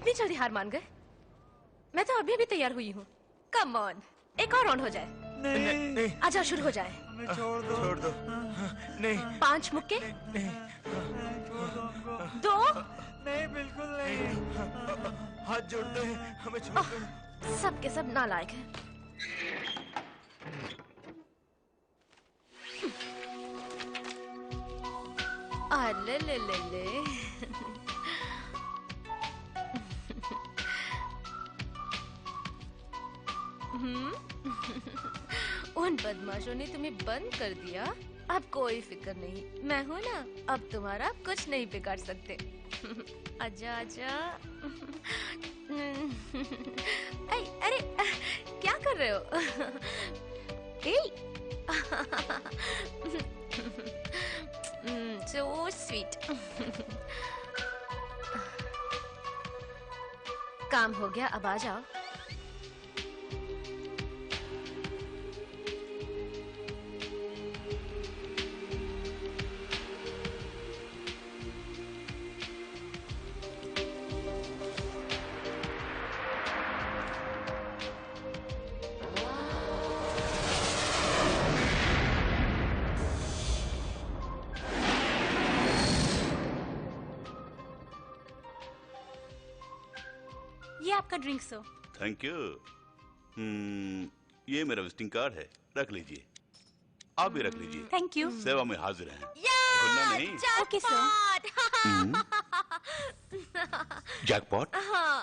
इतनी जल्दी हार मान गए? मैं तो अभी भी तैयार हुई हूँ। कम ऑन, एक और राउंड हो जाए। नहीं। आजा शुरू हो जाए। छोड़ दो। छोड़ दो। नहीं। 5 मुक्के। नहीं। 2। नहीं, बिल्कुल नहीं। हाथ जोड़ दो, हमें छोड़ दो। सब के सब नालायक हैं। ले ले ले ले। उन बदमाशों ने तुम्हें बंद कर दिया। अब कोई फिक्र नहीं, मैं हूं ना, अब तुम्हारा कुछ नहीं बिगाड़ सकते। आजा आजा। अरे क्या कर रहे हो? So sweet. काम हो गया, अब आ जाओ। ये आपका ड्रिंक सो। Thank you. ये मेरा विजिटिंग कार्ड है, रख लीजिए। आप भी रख लीजिए। Thank you. सेवा में हाजिर हैं। भूलना नहीं। Okay sir. जैकपॉट। हाँ।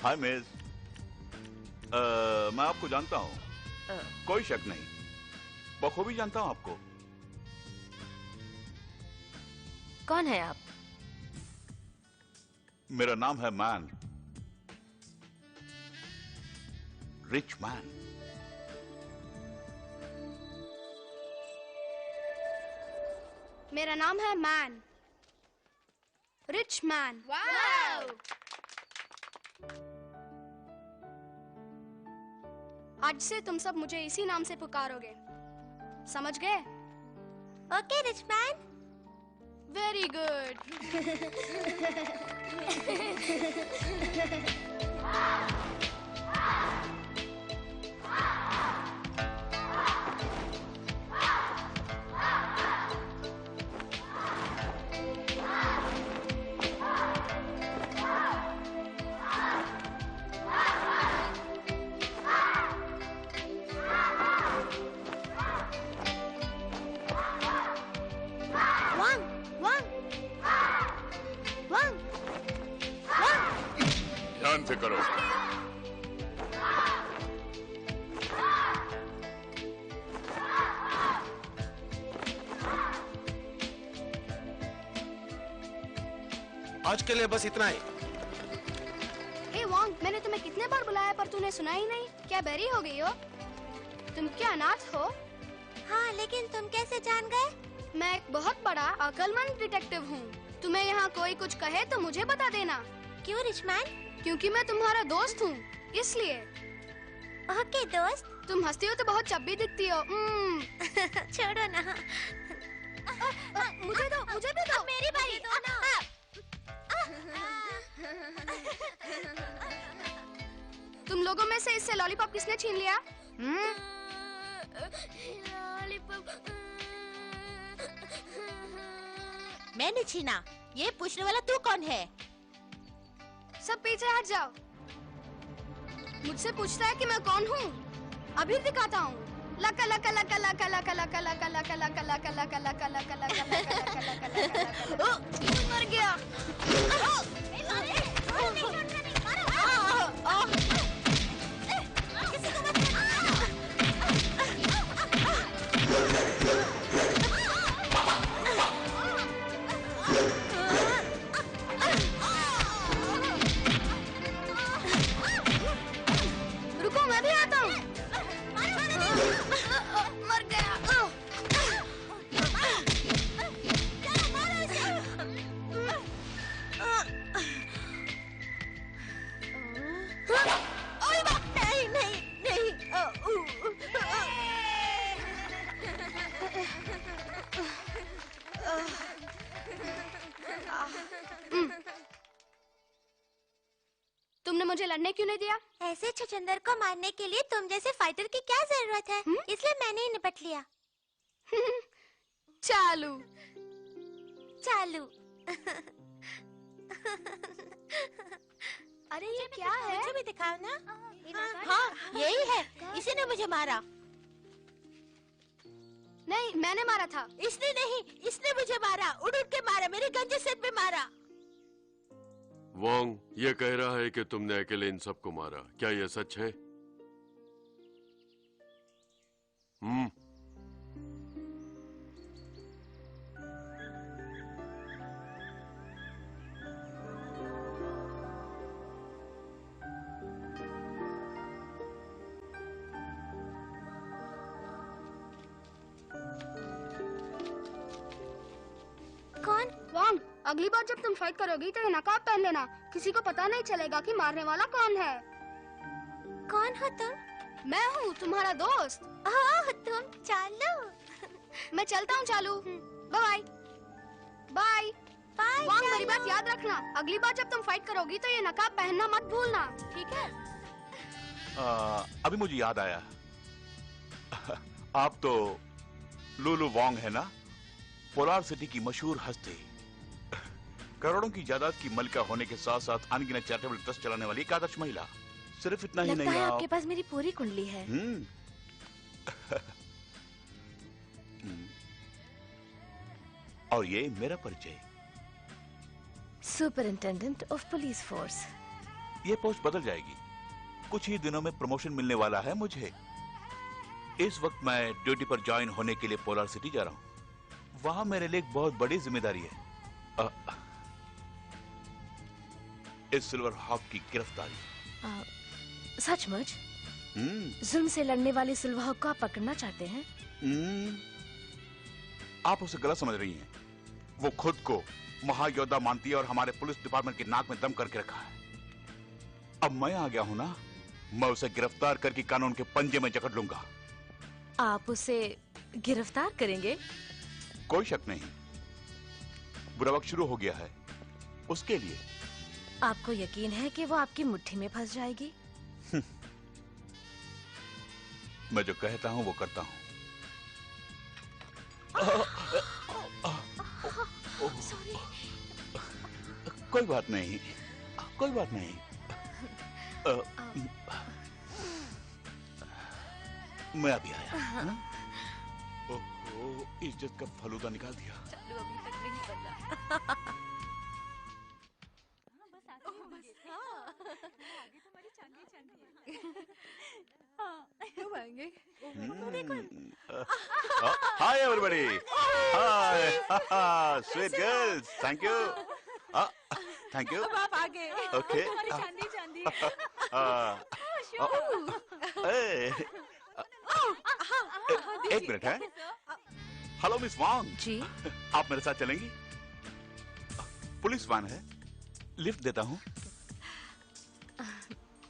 हाय मिस, मैं आपको जानता हूँ, कोई शक नहीं, बखूबी जानता हूँ आपको। कौन है आप? मेरा नाम है मैन, रिच मैन। मेरा नाम है मैन, रिच मैन। वाव! आज से तुम सब मुझे इसी नाम से पुकारोगे, समझ गए? Okay rich man. Very good. ध्यान से करो। आज के लिए बस इतना ही। ए वांग, मैंने तुम्हें कितने बार बुलाया पर तूने सुना ही नहीं। क्या बेरी हो गई हो? तुम क्या अनाथ हो? हाँ, लेकिन तुम कैसे जान गए? मैं एक बहुत बड़ा अक्लमंद डिटेक्टिव हूँ। तुम्हें यहाँ कोई कुछ कहे तो मुझे बता देना। क्यों रिच मैन? क्योंकि मैं तुम्हारा दोस्त हूँ, इसलिए। ओके दोस्त। तुम हंसती हो तो बहुत चब्बी दिखती हो। छोड़ो ना। मुझे दो, मुझे भी दो। मेरी बारी दो ना। तुम लोगों में से इससे लॉलीपॉप किसने छीन लिया? मैंने छीना। ये पूछने वाला तू कौन है? सब पीछे हट जाओ। मुझसे पूछता है कि मैं कौन हूँ? अभी दिखाता हूँ। लका लका लका लका लका लका लका लका लका लका लका लका लका लका लका लका मर गया। रुको, मैं भी आता हूँ। मर गया। लड़ने क्यों नहीं दिया? ऐसे छुछंदर को मारने के लिए तुम जैसे फाइटर की क्या जरूरत है? इसलिए मैंने ही निपट लिया। चालू चालू। अरे ये क्या है? मुझे भी दिखाओ ना। हाँ, यही है। इसी ने मुझे मारा। नहीं, मैंने मारा था। इसने नहीं, इसने मुझे मारा। उड़ उड़ के मारा, मेरे गंजे सिर पे मारा। वोंग ये कह रहा है कि तुमने अकेले इन सबको मारा। क्या यह सच है? कौन? वॉन्ग, अगली बार जब तुम फाइट करोगी तो ये नकाब पहन लेना। किसी को पता नहीं चलेगा कि मारने वाला कौन है। कौन हो तुम? मैं हूँ तुम्हारा दोस्त। ओह, तुम चालू। मैं चलता हूँ चालू। Bye bye bye. वॉन्ग, मेरी बात याद रखना। अगली बार जब तुम फाइट करोगी तो ये नकाब पहनना मत भूलना, ठीक है? अभी मुझे याद आया। आप तो लुलु वोंग है ना, पोलार सिटी की मशहूर हस्ती। करोड़ों की जायदाद की मलिका होने के साथ साथ अनगिनत चैरिटेबल ट्रस्ट चलाने वाली एक आदर्श महिला। सिर्फ इतना ही लगता नहीं, है आप आपके पास मेरी पूरी कुंडली है। और ये मेरा परिचय, सुपरिंटेंडेंट ऑफ पुलिस फोर्स। ये पोस्ट बदल जाएगी। कुछ ही दिनों में प्रमोशन मिलने वाला है मुझे। इस वक्त मैं ड्यूटी पर ज्वाइन होने के लिए पोलार सिटी जा रहा हूँ। वहां मेरे लिए एक बहुत बड़ी जिम्मेदारी है। इस सिल्वर हॉक की गिरफ्तारी। सचमुच? जुल्म से लड़ने वाले सिल्वर हॉक को आप पकड़ना चाहते हैं? आप उसे गलत समझ रही हैं। वो खुद को महायोद्धा मानती है और हमारे पुलिस डिपार्टमेंट की नाक में दम करके रखा है। अब मैं आ गया हूं ना, मैं उसे गिरफ्तार करके कानून के पंजे में जकड़ लूंगा। आप उसे गिरफ्तार करेंगे? कोई शक नहीं, बुरा वक्त शुरू हो गया है उसके लिए। आपको यकीन है कि वो आपकी मुट्ठी में फंस जाएगी? मैं जो कहता हूं वो करता हूं। सॉरी। कोई बात नहीं, कोई बात नहीं। मैं अभी आया। ओहो, इज्जत का फलूदा निकाल दिया। अभी तक नहीं पता। Hi everybody. Hi. Sweet girls. Thank you. Thank you. अब आप आ गए। Okay. हमारी चांदी चांदी। Hey. एक मिनट है। हेलो मिस वांग। जी। आप मेरे साथ चलेंगी? पुलिस वान है, लिफ्ट देता हूँ।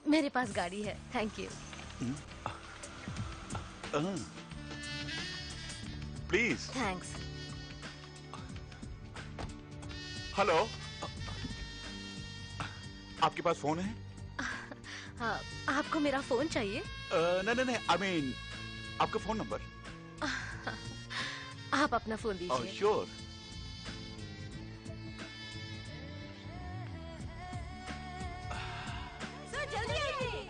मेरे पास गाड़ी है, thank you. Please. Thanks. Hello, आपके पास फोन है? हाँ, आपको मेरा फोन चाहिए? नहीं, आई मीन आपका फोन नंबर। आप अपना फोन दीजिए। श्योर। जल्दी आइए।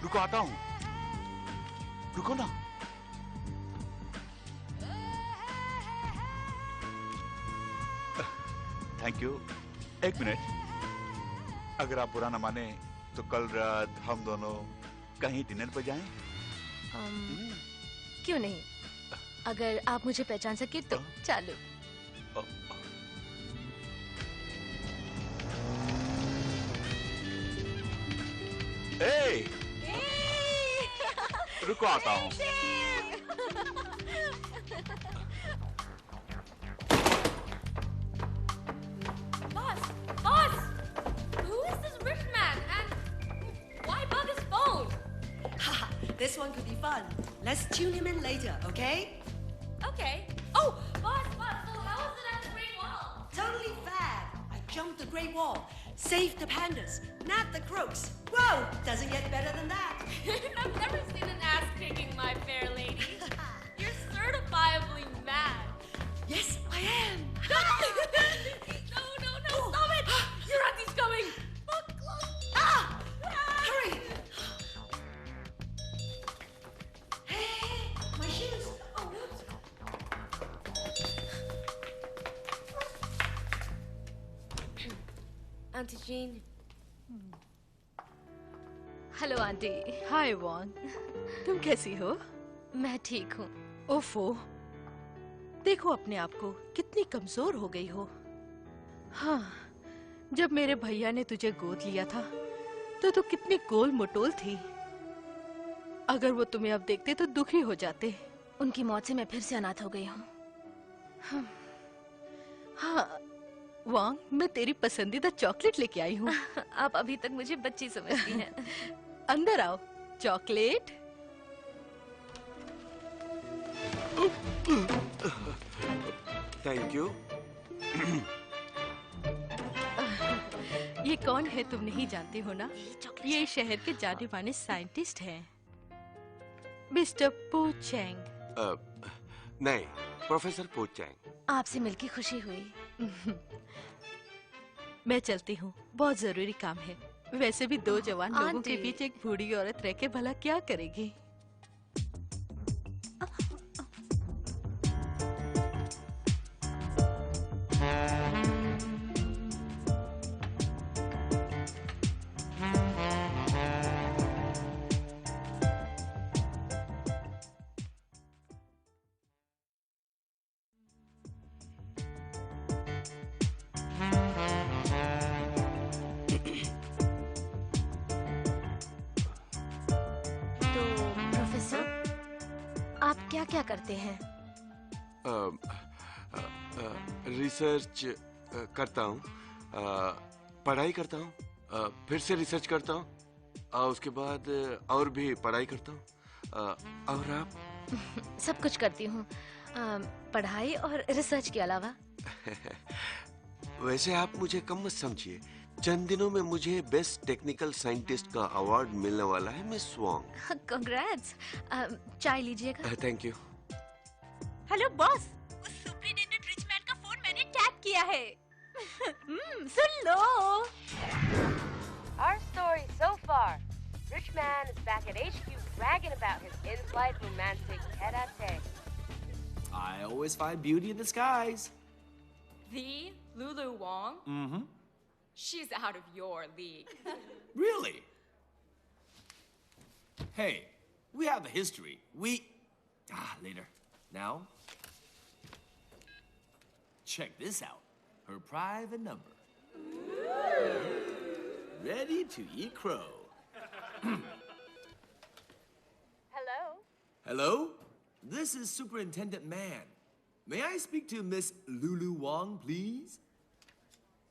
रुको, आता हूँ। रुको ना। Thank you. एक मिनट, अगर आप बुरा न माने तो कल रात हम दोनों कहीं डिनर पर जाएं? क्यों नहीं? अगर आप मुझे पहचान सके तो चालू। रुको, आता हूँ। Boss! Who is this rich man and why bug his phone? Haha, this one could be fun. Let's tune him in later, okay? Okay. Oh, boss, so how is it at the Great Wall? Totally fair. I jumped the Great Wall. Save the pandas, not the crooks. Whoa, doesn't get better than that. I've never seen an ass kicking, my fair lady. You're certifiably mad. Yes, I am. No, stop it! Your auntie's coming. Look, close. Ah! Hurry! Hey, my shoes. Oh, whoops. Auntie Jean. Hello auntie. Hi Vaughn, तुम कैसी हो? मैं ठीक हूँ। ओफो, देखो अपने आप को, कितनी कमजोर हो गई हो। हाँ, जब मेरे भैया ने तुझे गोद लिया था तो तू कितनी गोल मटोल थी। अगर वो तुम्हें अब देखते तो दुखी हो जाते। उनकी मौत से मैं फिर से अनाथ हो गई हूँ। हाँ वांग, मैं तेरी पसंदीदा चॉकलेट लेके आई हूँ। आप अभी तक मुझे बच्ची समझती हैं। अंदर आओ, चॉकलेट। Thank you. ये कौन है तुम नहीं जानती हो ना? ये शहर के जाने माने साइंटिस्ट हैं, मिस्टर पो चैंग। नहीं, प्रोफेसर पो चैंग। आपसे मिलकर खुशी हुई। मैं चलती हूँ, बहुत जरूरी काम है। वैसे भी दो जवान लोगों के बीच एक बूढ़ी औरत रह के भला क्या करेगी? क्या करते हैं? रिसर्च करता हूँ, पढ़ाई करता हूँ, फिर से रिसर्च करता हूँ, उसके बाद और भी पढ़ाई करता हूँ। और आप? सब कुछ करती हूँ, पढ़ाई और रिसर्च के अलावा। वैसे आप मुझे कम मत समझिए। चंद दिनों में मुझे बेस्ट टेक्निकल साइंटिस्ट का अवार्ड मिलने वाला है, मिस वांग। कांग्रेट्स। चाय लीजिएगा। Thank you. हेलो बॉस, उस सुपरिटेंडेंट रिच मैन का फोन मैंने टैप किया है। सुन लो। Our story so far, Rich Man is back at HQ bragging about his in-flight romantic tete-a-tete. I always find beauty in the skies. The Lulu Wong? Mm-hmm. She's out of your league. Really? Hey, we have a history. Later. Now, check this out. Her private number. Ready to eat crow. Hello? Hello? This is Superintendent Man. May I speak to Miss Lulu Wong, please?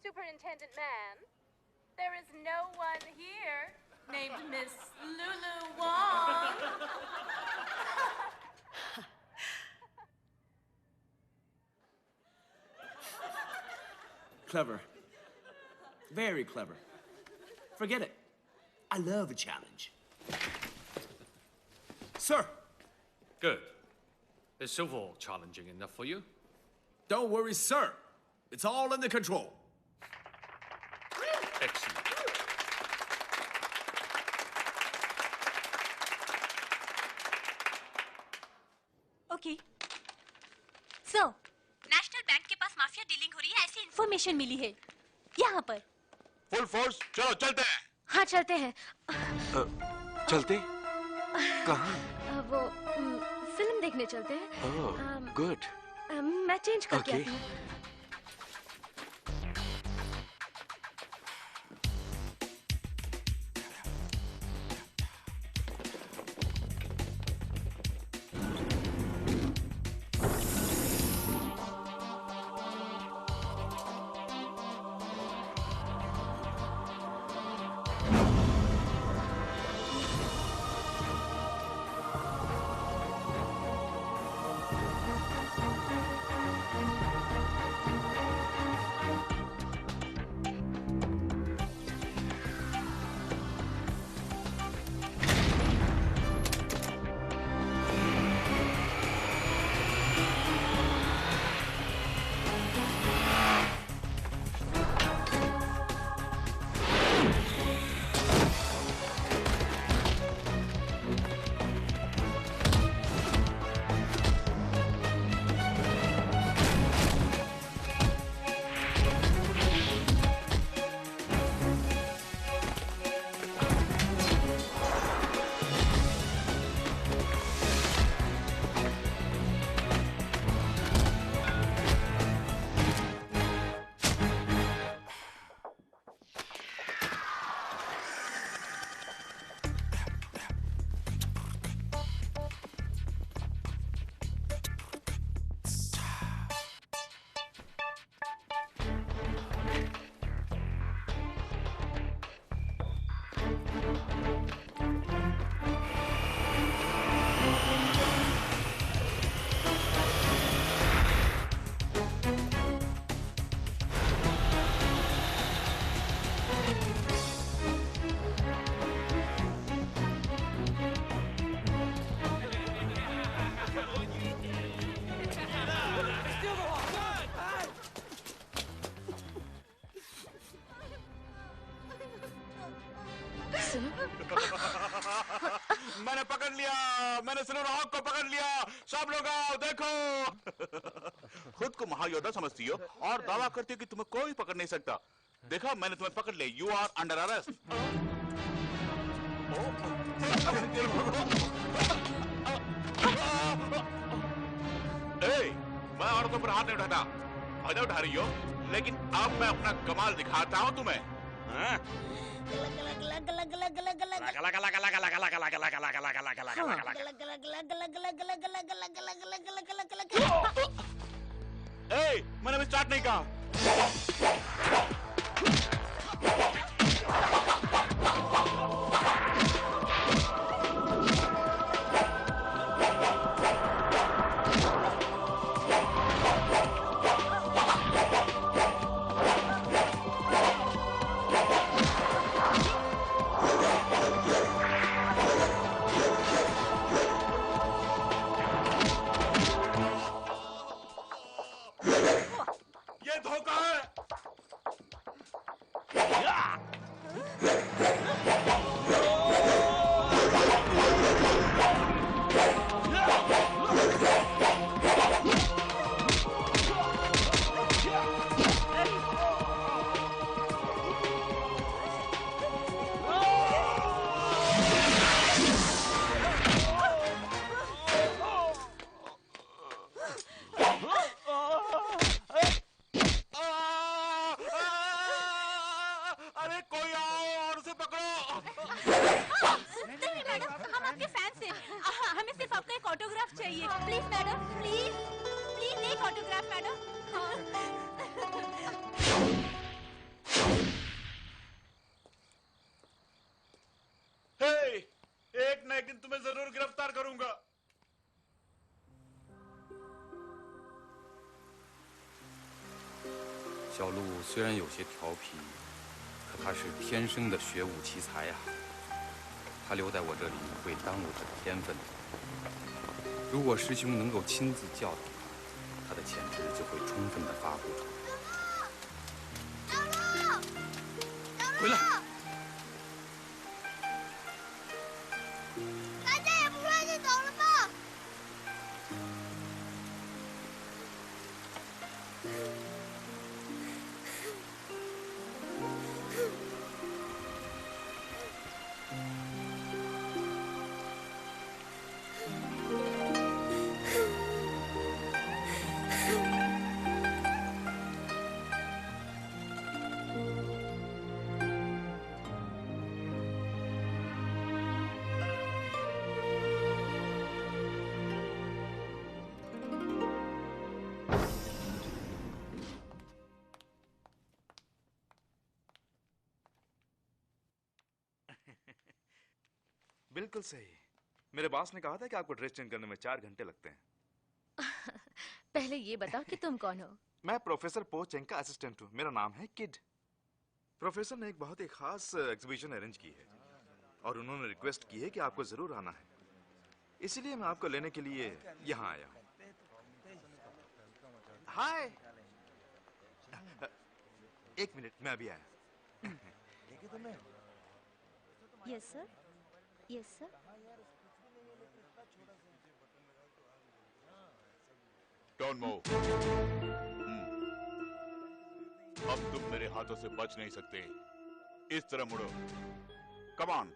Superintendent Man, there is no one here named Miss Lulu Wong. Clever. Very clever. Forget it. I love a challenge. Sir! Good. Is Silver challenging enough for you? Don't worry, sir. It's all under control. Excellent. Okay. So, national bank के पास mafia dealing हो रही है, ऐसी information मिली है। यहाँ पर। Full force, चलो चलते हैं। हाँ चलते हैं। चलते? कहाँ? वो फिल्म देखने चलते हैं। गुड। मैं चेंज करके आती हूँ। मैंने पकड़ लिया, मैंने सिल्वर हॉक को पकड़ लिया। सब लोग आओ देखो। खुद को महायोद्धा समझती हो और दावा करती हो कि तुम्हें कोई पकड़ नहीं सकता। देखो मैंने तुम्हें पकड़ लिया। You are under arrest. मैं औरतों पर हाथ नहीं उठाता। मजा उठा रही हो, लेकिन अब मैं अपना कमाल दिखाता हूँ तुम्हें। मैंने अभी स्टार्ट नहीं कहा।小鹿虽然有些调皮，可他是天生的学武奇才呀。他留在我这里会耽误他的天分的。如果师兄能够亲自教导他，他的潜质就会充分的发挥出来。回来！大家也不快点走了吧？बिल्कुल सही। मेरे बॉस ने कहा था कि आपको ड्रेस चेंज करने में 4 घंटे लगते हैं। पहले ये बताओ कि तुम कौन हो? मैं प्रोफेसर पो चेंग का असिस्टेंट हूँ। मेरा नाम है किड। प्रोफेसर ने एक बहुत ही खास एग्जीबिशन अरेंज की है और उन्होंने रिक्वेस्ट की है कि आपको जरूर आना है। इसीलिए मैं आपको लेने के लिए यहाँ आया हूँ। हाय। एक मिनट, मैं अभी आया। Yes sir. Yes sir. Don't move. अब तुम मेरे हाथों से बच नहीं सकते। इस तरह मुड़ो। Come on.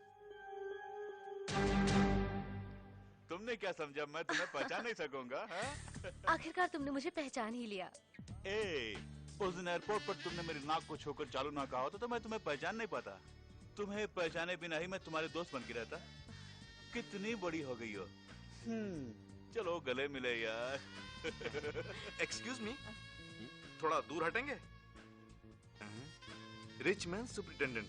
तुमने क्या समझा मैं तुम्हें पहचान नहीं सकूंगा? आखिरकार तुमने मुझे पहचान ही लिया। उस दिन एयरपोर्ट पर तुमने मेरी नाक को छोकर चालू ना कहा होता तो मैं तुम्हें पहचान नहीं पाता। तुम्हें पहचाने बिना ही मैं तुम्हारे दोस्त बन के रहता। कितनी बड़ी हो गई हो। चलो गले मिले यार। एक्सक्यूज मी, थोड़ा दूर हटेंगे? रिच मैन सुपरिटेंडेंट,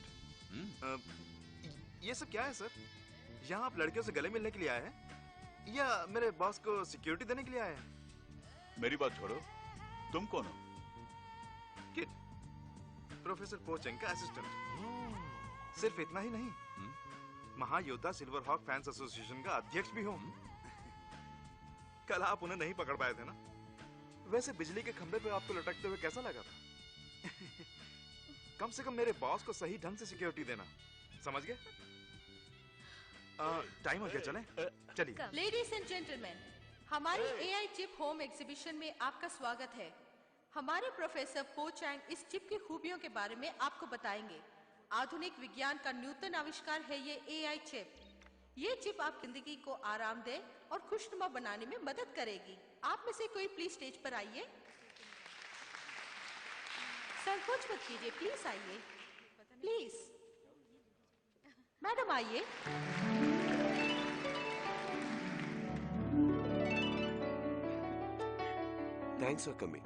ये सब क्या है सर? यहाँ आप लड़कियों से गले मिलने के लिए आए हैं या मेरे बॉस को सिक्योरिटी देने के लिए आए हैं? मेरी बात छोड़ो, तुम कौन हो? किड, प्रोफेसर पो चेंग का असिस्टेंट। सिर्फ इतना ही नहीं, महायोद्धा सिल्वर हॉक फैंस एसोसिएशन का अध्यक्ष भी हूँ। कल आप उन्हें नहीं पकड़ पाए थे ना? वैसे बिजली के खंभे पे आपको लटकते हुए कैसा लगा था? कम से कम मेरे बॉस को सही ढंग से सिक्योरिटी देना, समझ गए? टाइम हो गया, चलें? चलिए। लेडीज एंड जेंटलमैन, हमारी एआई चिप होम एग्जीबिशन में आपका स्वागत है। हमारे प्रोफेसर पो चैंग इस चिप की खूबियों के बारे में आपको बताएंगे। आधुनिक विज्ञान का नूतन आविष्कार है ये एआई चिप। ये चिप आप जिंदगी को आरामदेह और खुशनुमा बनाने में मदद करेगी। आप में से कोई प्लीज स्टेज पर आइए। संकोच मत कीजिए, प्लीज आइए, प्लीज। मैडम आइए। Thanks for coming.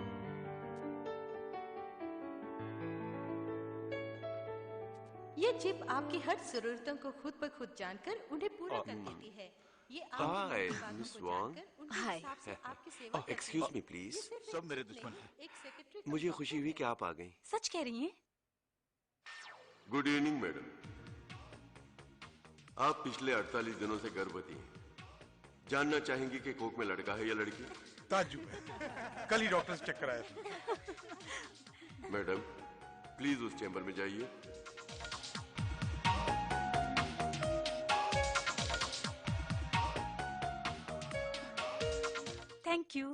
ये चिप आपकी हर जरूरतों को खुद ब खुद जानकर उन्हें पूरा कर देती है। ये hi miss Wang. Hi. Excuse me please. सब मेरे दुश्मन हैं। मुझे खुशी हुई कि आप आ गई। सच कह रही हैं? Good evening madam. आप पिछले 48 दिनों से गर्भवती हैं। जानना चाहेंगी कि कोख में लड़का है या लड़की? ताज्जुब है, कल ही डॉक्टर से चेक कराया था। मैडम प्लीज उस चैम्बर में जाइए। Thank you.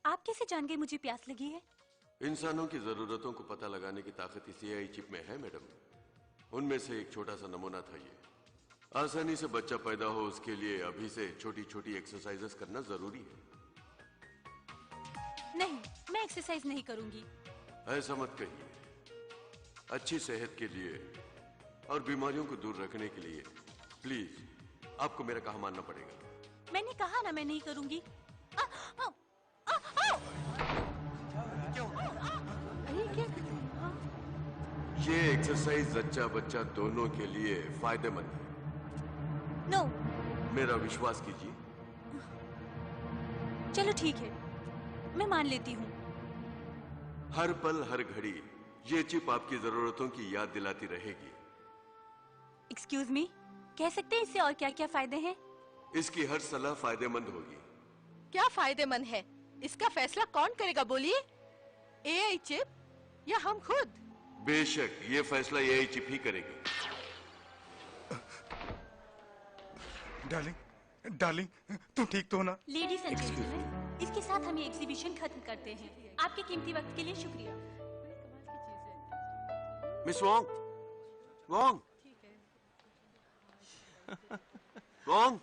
आप कैसे जान गए मुझे प्यास लगी है? इंसानों की जरूरतों को पता लगाने की ताकत इस एआई चिप में है मैडम। उनमें से एक छोटा सा नमूना था ये। आसानी से बच्चा पैदा हो उसके लिए अभी से छोटी छोटी एक्सरसाइजेस करना जरूरी है। नहीं, मैं एक्सरसाइज नहीं करूंगी। ऐसा मत कहिए। अच्छी सेहत के लिए और बीमारियों को दूर रखने के लिए प्लीज आपको मेरा कहा मानना पड़ेगा। मैंने कहा ना मैं नहीं करूंगी। ये एक्सरसाइज जच्चा बच्चा दोनों के लिए फायदेमंद है। नो। मेरा विश्वास कीजिए। चलो ठीक है, मैं मान लेती हूँ। हर पल हर घड़ी ये चिप आपकी जरूरतों की याद दिलाती रहेगी। एक्सक्यूज मी, कह सकते हैं इससे और क्या क्या फायदे हैं? इसकी हर सलाह फायदेमंद होगी। क्या फायदेमंद है इसका फैसला कौन करेगा बोलिए? एआई चिप या हम खुद? बेशक ये फैसला एआई चिप ही करेगी। डार्लिंग, डार्लिंग, तुम ठीक तो हो ना? लेडीज एंड जेंटलमैन, इसके साथ हम ये एग्जीबिशन खत्म करते हैं। आपके कीमती वक्त के लिए शुक्रिया। Miss Wang, Wang, Wang,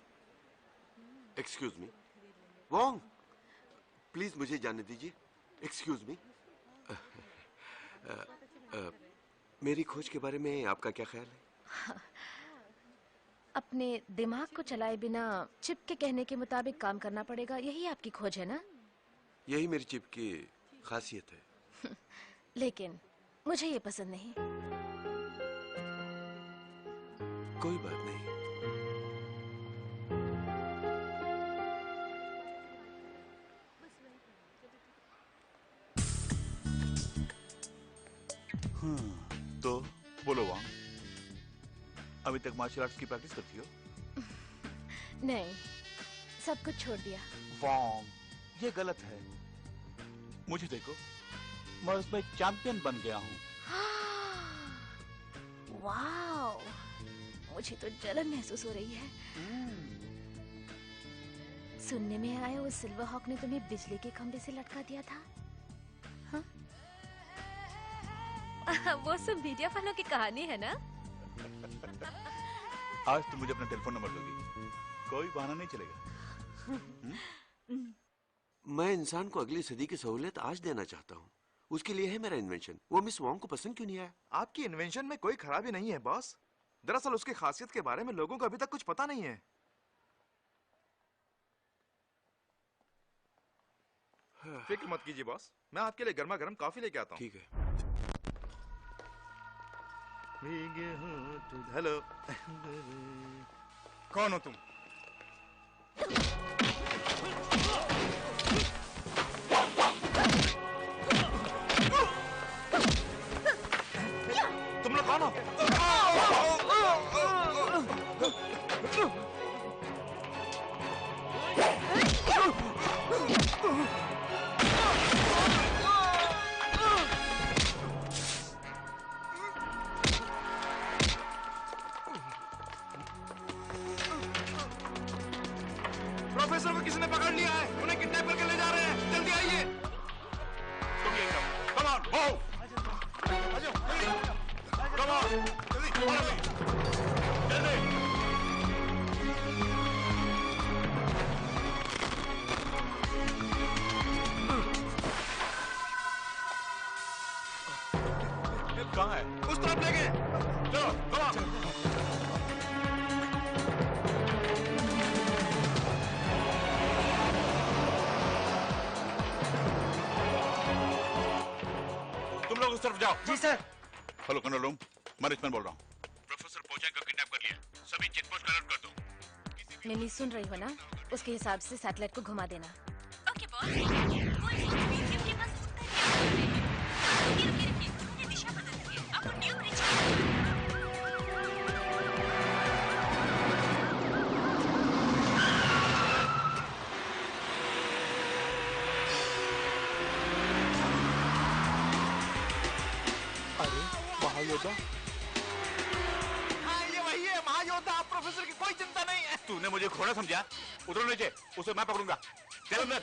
excuse me, Wang, please मुझे जाने दीजिए। Excuse me. मेरी खोज के बारे में आपका क्या ख्याल है? अपने दिमाग को चलाए बिना चिप के कहने के मुताबिक काम करना पड़ेगा, यही आपकी खोज है ना? यही मेरी चिप की खासियत है। लेकिन मुझे ये पसंद नहीं। कोई बात नहीं। तो बोलो वांग, अभी तक मार्शल आर्ट्स की प्रैक्टिस करती हो? नहीं, सब कुछ छोड़ दिया। वांग, ये गलत है। मुझे देखो, मैं उसमें चैंपियन बन गया हूँ। वाओ, मुझे तो जलन महसूस हो रही है। सुनने में आया वो सिल्वर हॉक ने तुम्हें बिजली के खंभे से लटका दिया था। हाँ? वो सब मीडिया वालों की कहानी है ना? आज तुम मुझे अपना टेलीफोन नंबर दोगी, कोई बहाना नहीं चलेगा। मैं इंसान को अगली सदी की सहूलियत आज देना चाहता हूँ। उसके लिए है मेरा इन्वेंशन। वो मिस वांग को पसंद क्यों नहीं आया? आपकी इन्वेंशन में कोई खराबी नहीं है बॉस। दरअसल उसकी खासियत के बारे में लोगों को अभी तक कुछ पता नहीं है। फिक्र मत कीजिए बॉस, मैं आपके लिए गर्मा गर्म कॉफी लेके आता हूँ। ठीक है। हेलो। कौन हो तुम? तुम लोग कौन हो? प्रोफेसर को किसी ने पकड़ लिया है, उन्हें किडनैप करके ले जा रहे हैं, जल्दी आइए। तुम ये करो, come on, move. Come on, जल्दी, follow me. जल्दी. कहाँ है? उस तरफ ले गए। चलो, come on. तुम लोग उस तरफ जाओ। जी सर। हेलो कंट्रोल रूम, मैं रिचमैन बोल रहा हूँ। प्रोफेसर पोचैंग को किडनैप कर लिया। सभी चेकपोस्ट अलर्ट कर दो। मैंने सुन रही हो ना, उसके हिसाब से सैटेलाइट को घुमा देना। Okay boss. कोई म्यूजियम के पास उत्तर नहीं। रुकिए, उन्होंने दिशा बदल दी है। अब वो न्यू ब्रिज महायोद्धा? हाँ, ये वही है महायोद्धा। प्रोफेसर की कोई चिंता नहीं है। तूने मुझे घोड़ा समझा? उधर नीचे, उसे मैं पकड़ूंगा। चल अंदर।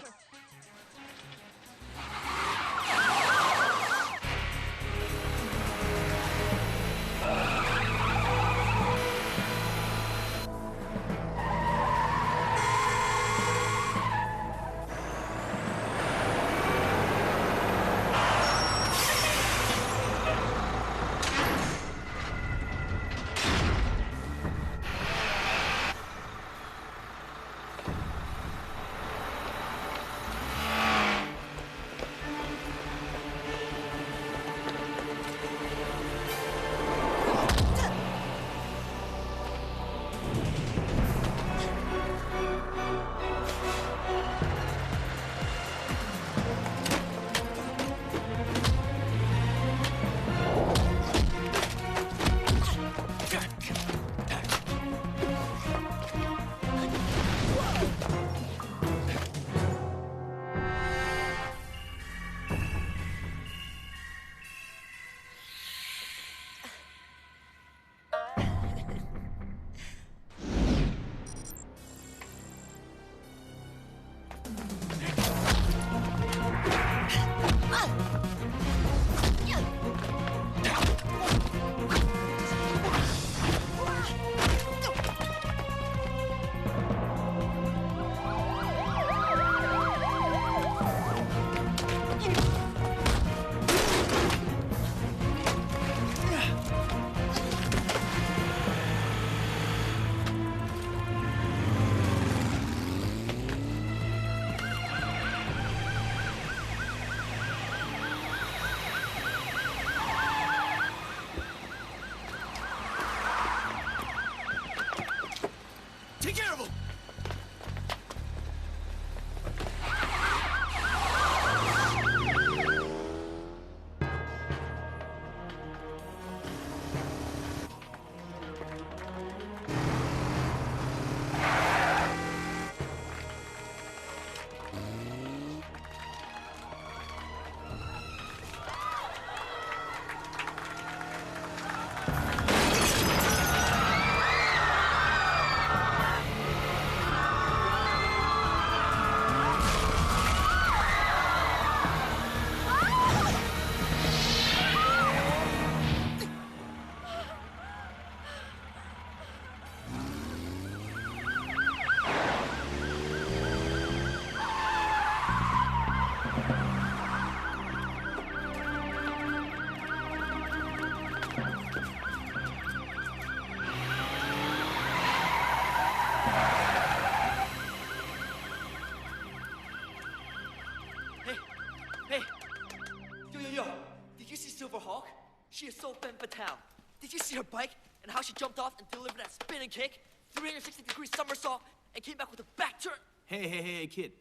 She is so femme fatale. Did you see her bike and how she jumped off and delivered that spinning kick, 360-degree somersault, and came back with a back turn? Hey, kid.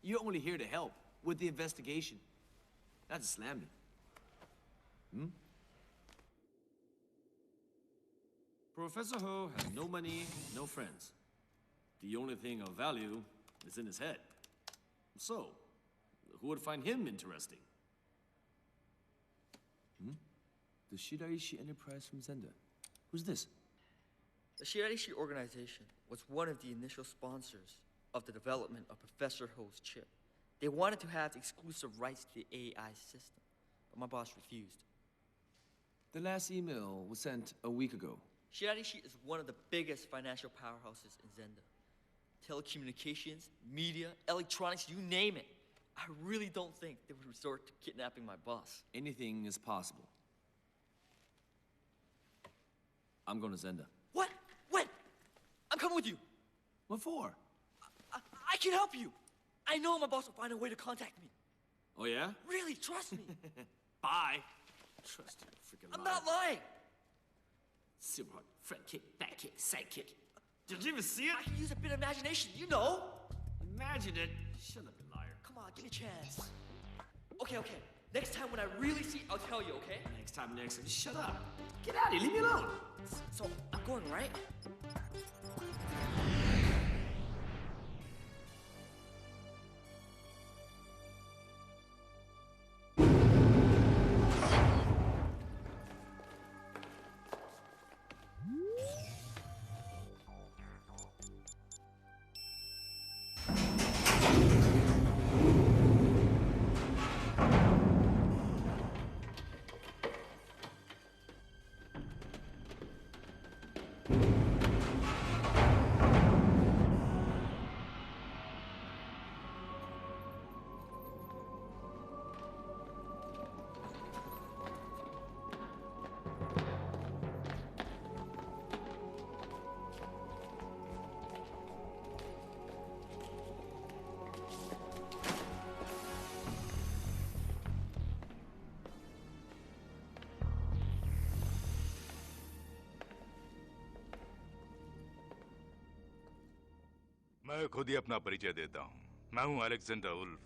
You're only here to help with the investigation, not to slam me. Hmm? Professor Ho has no money, no friends. The only thing of value is in his head. So, who would find him interesting? The Shiraishi Enterprise from Zenda. Who's this? The Shiraishi organization was one of the initial sponsors of the development of Professor Ho's chip. They wanted to have exclusive rights to the AI system, but my boss refused. The last email was sent a week ago. Shiraishi is one of the biggest financial powerhouses in Zenda. Telecommunications, media, electronics, you name it. I really don't think they would resort to kidnapping my boss. Anything is possible. I'm going to Zenda. What? When? I'm coming with you. What for? I can help you. I know my boss will find a way to contact me. Oh, yeah? Really, trust me. Bye. Trust you, freaking I'm not lying. Super hard. Front kick, back kick, side kick. Did you even see it? I can use a bit of imagination, you know. Imagine it. Shut up, you liar. Come on, give me a chance. Okay. Next time when I really see, I'll tell you, okay? Next time. Shut up. Get out of here. Leave me alone. So, I'm going, right? मैं खुद ही अपना परिचय देता हूँ। मैं हूँ Alexander Ulf,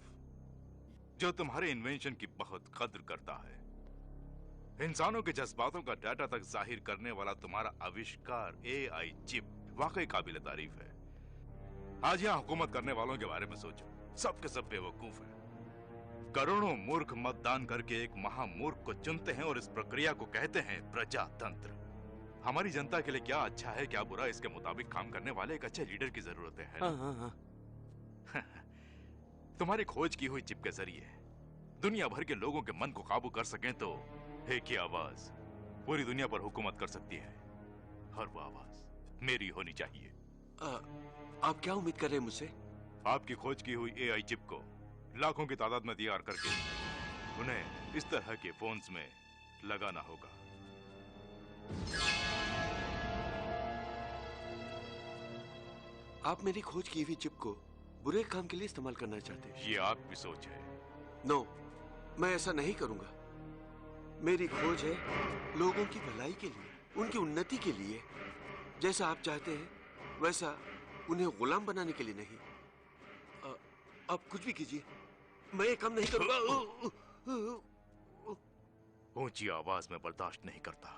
जो तुम्हारे इन्वेंशन की बहुत कद्र करता है। इंसानों के जज्बातों का डाटा तक जाहिर करने वाला तुम्हारा आविष्कार एआई चिप वाकई काबिल तारीफ है। आज यहाँ हुकूमत करने वालों के बारे में सोचो, सब के सब बेवकूफ हैं। करोड़ों मूर्ख मतदान करके एक महामूर्ख को चुनते हैं और इस प्रक्रिया को कहते हैं प्रजातंत्र। हमारी जनता के लिए क्या अच्छा है क्या बुरा, इसके मुताबिक काम करने वाले एक अच्छे लीडर की जरूरत है ना? तुम्हारी खोज की हुई चिप के जरिए दुनिया भर के लोगों के मन को काबू कर सकें तो एक ही आवाज पूरी दुनिया पर हुकूमत कर सकती है, और वो आवाज मेरी होनी चाहिए। आप क्या उम्मीद कर रहे हैं मुझसे? आपकी खोज की हुई एआई चिप को लाखों की तादाद में तैयार करके उन्हें इस तरह के फोन्स में लगाना होगा। आप मेरी खोज की हुई चिप को बुरे काम के लिए इस्तेमाल करना चाहते हैं? ये आपकी सोच है। नो, मैं ऐसा नहीं करूंगा। मेरी खोज है लोगों की भलाई के लिए, उनकी उन्नति के लिए। जैसा आप चाहते हैं वैसा, उन्हें गुलाम बनाने के लिए नहीं। आप कुछ भी कीजिए, मैं ये काम नहीं करूंगा। ऊंची आवाज में बर्दाश्त नहीं करता।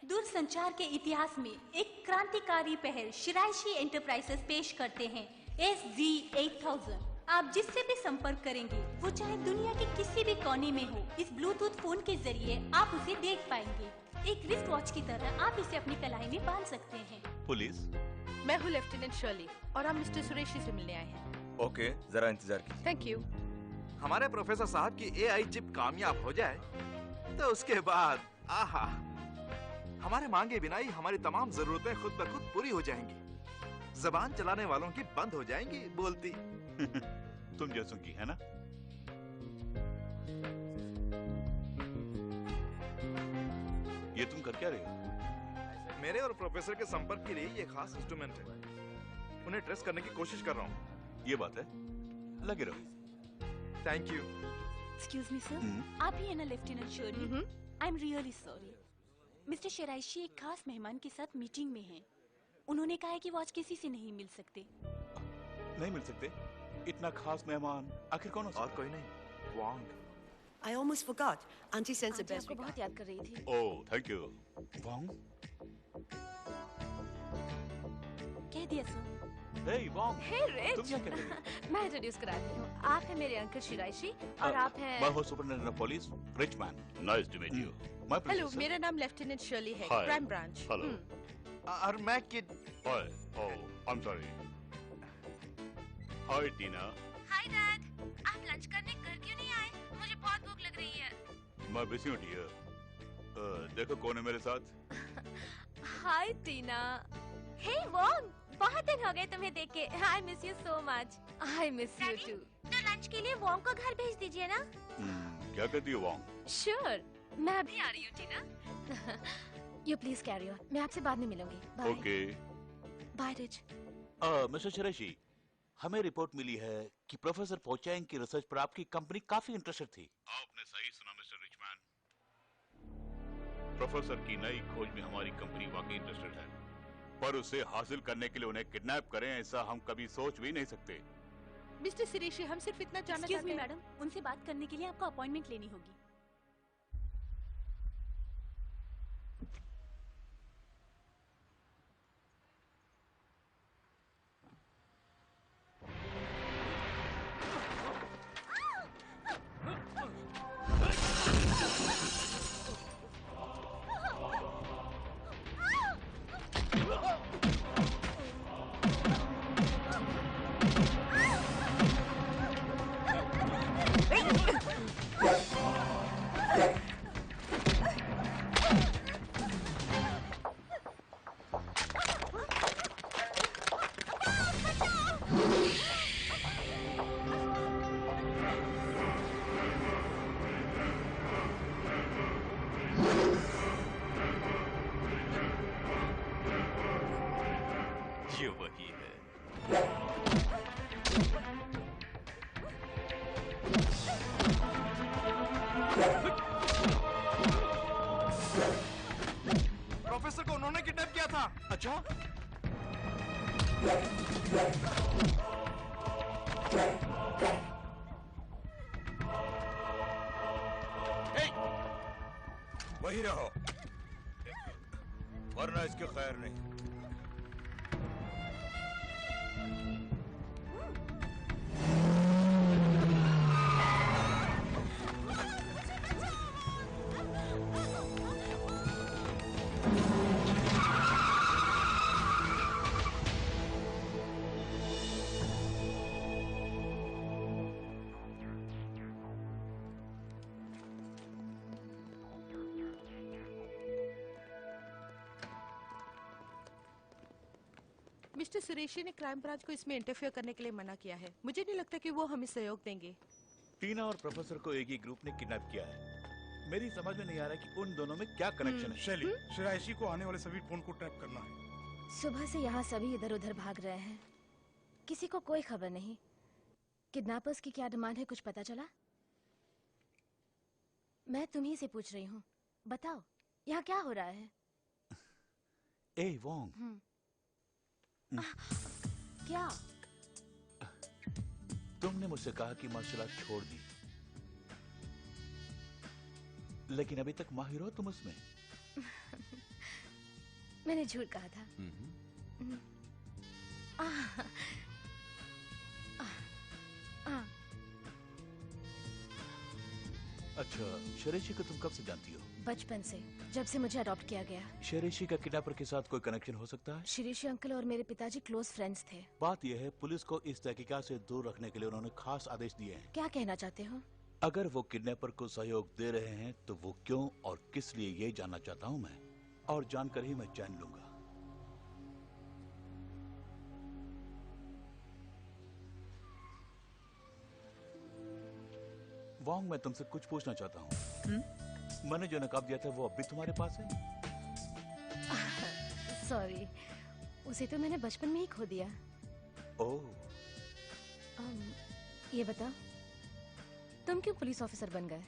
दूरसंचार के इतिहास में एक क्रांतिकारी पहल शिराइशी एंटरप्राइजेस पेश करते हैं SG-8000। आप जिससे भी संपर्क करेंगे वो चाहे दुनिया के किसी भी कोने में हो, इस ब्लूटूथ फोन के जरिए आप उसे देख पाएंगे। एक रिस्ट वॉच की तरह आप इसे अपनी कलाई में बांध सकते हैं। पुलिस, मैं हूँ लेफ्टिनेंट शर्ली और हम मिस्टर सुरेशी से मिलने आए हैं। ओके, जरा इंतजार कीजिए। Thank you. हमारे प्रोफेसर साहब की एआई चिप कामयाब हो जाए तो उसके बाद आहा, हमारे मांगे बिना ही हमारी तमाम जरूरतें खुद ब खुद पूरी हो जाएंगी। जबान चलाने वालों की बंद हो जाएंगी बोलती। तुम जैसों की है ना? ये तुम कर क्या रहे हो? मेरे और प्रोफेसर के संपर्क के लिए ये खास इंस्ट्रूमेंट है। उन्हें ट्रेस करने की कोशिश कर रहा हूँ। ये बात है, लगे रहो। Thank you. Excuse me sir, आप ही है ना lieutenant Shirley? I am really sorry. Mister Shiraishi एक खास मेहमान के साथ मीटिंग में हैं। उन्होंने कहा है कि वो आज किसी से नहीं मिल सकते। नहीं मिल सकते? इतना खास मेहमान आखिर कौन हो सकता? और कोई नहीं, वांग। I almost forgot. Auntie sends the aunty best आपको बहुत याद कर रही थी। ओह, थैंक यू। वांग? कह दिया सर। हे वांग, हे रिच। तुम क्या कर रही हो? मैं इंट्रोड्यूस कराती हूँ। आप हैं मेरे अंकल शिराइशी और आप हैं। मैं हूँ superintendent of police Richman. Nice to meet you. Hello, मेरा नाम लेफ्टिनेंट शर्ली है, Hi. Crime branch. हेलो। और मैं kid. Hi. Oh, I am sorry. Hi Tina. Hi dad, आप लंच करने घर क्यों नहीं आए? मुझे बहुत भूख लग रही है। मैं बिजी हूँ डियर। देखो कौन है मेरे साथ। हाय टीना। हे वोंग, बहुत दिन हो गए तुम्हें देख के। I miss you so much. I miss you too. तो लंच के लिए वोंग को घर भेज दीजिए ना। क्या कहती हो वांग? श्योर, मैं अभी आ रही हूँ Tina. You please carry on, मैं आपसे बाद में मिलूंगी। Bye. Okay. Bye Rich. Mister Shiraishi, हमें रिपोर्ट मिली है कि प्रोफेसर पोचैंग की रिसर्च पर आपकी कंपनी काफी इंटरेस्टेड थी। आपने सही सुना मिस्टर रिचमैन। प्रोफेसर की नई खोज में हमारी कंपनी वाकई इंटरेस्टेड है, पर उसे हासिल करने के लिए उन्हें किडनैप करें ऐसा हम कभी सोच भी नहीं सकते। मिस्टर सिरेशी, हम सिर्फ इतना जानना Excuse चाहते me, हैं। मैडम, उनसे बात करने के लिए आपको अपॉइंटमेंट लेनी होगी। ये वही है। प्रोफेसर को उन्होंने किडनैप किया था। अच्छा। वही रहो, वरना इसके खैर नहीं। मिस्टर सुरेशी ने क्राइम ब्रांच को इसमें इंटरफेयर करने के लिए मना किया है। मुझे नहीं लगता कि वो हमें सहयोग देंगे। टीना और प्रोफेसर को एक ही ग्रुप ने किडनैप किया है। मेरी समझ में नहीं आ रहा कि उन दोनों में क्या कनेक्शन है। शैली, शिराइशी को आने वाले सभी फोन को ट्रैप करना है। सुबह से यहाँ सभी इधर उधर भाग रहे हैं, किसी को कोई खबर नहीं। किडनैपर्स की क्या डिमांड है, कुछ पता चला? मैं तुम्ही से पूछ रही हूँ, बताओ यहाँ क्या हो रहा है? ए वोंग, क्या? तुमने मुझसे कहा कि मार्शल आर्ट छोड़ दी, लेकिन अभी तक माहिर हो तुम उसमें। मैंने झूठ कहा था। अच्छा, शेरेशी को तुम कब से जानती हो? बचपन से, जब से मुझे अडॉप्ट किया गया। शेरेशी का किडनैपर के साथ कोई कनेक्शन हो सकता है? शिरीषी अंकल और मेरे पिताजी क्लोज फ्रेंड्स थे। बात यह है, पुलिस को इस तहकीकात से दूर रखने के लिए उन्होंने खास आदेश दिए हैं। क्या कहना चाहते हो? अगर वो किडनैपर को सहयोग दे रहे हैं तो वो क्यों और किस लिए, ये जानना चाहता हूँ मैं, और जानकर ही मैं जान लूंगा। वोंग, मैं तुमसे कुछ पूछना चाहता हूँ। मैंने जो नकाब दिया था वो अब भी तुम्हारे पास है? सॉरी, उसे तो मैंने बचपन में ही खो दिया। ओह। ये बताओ, तुम क्यों पुलिस ऑफिसर बन गए?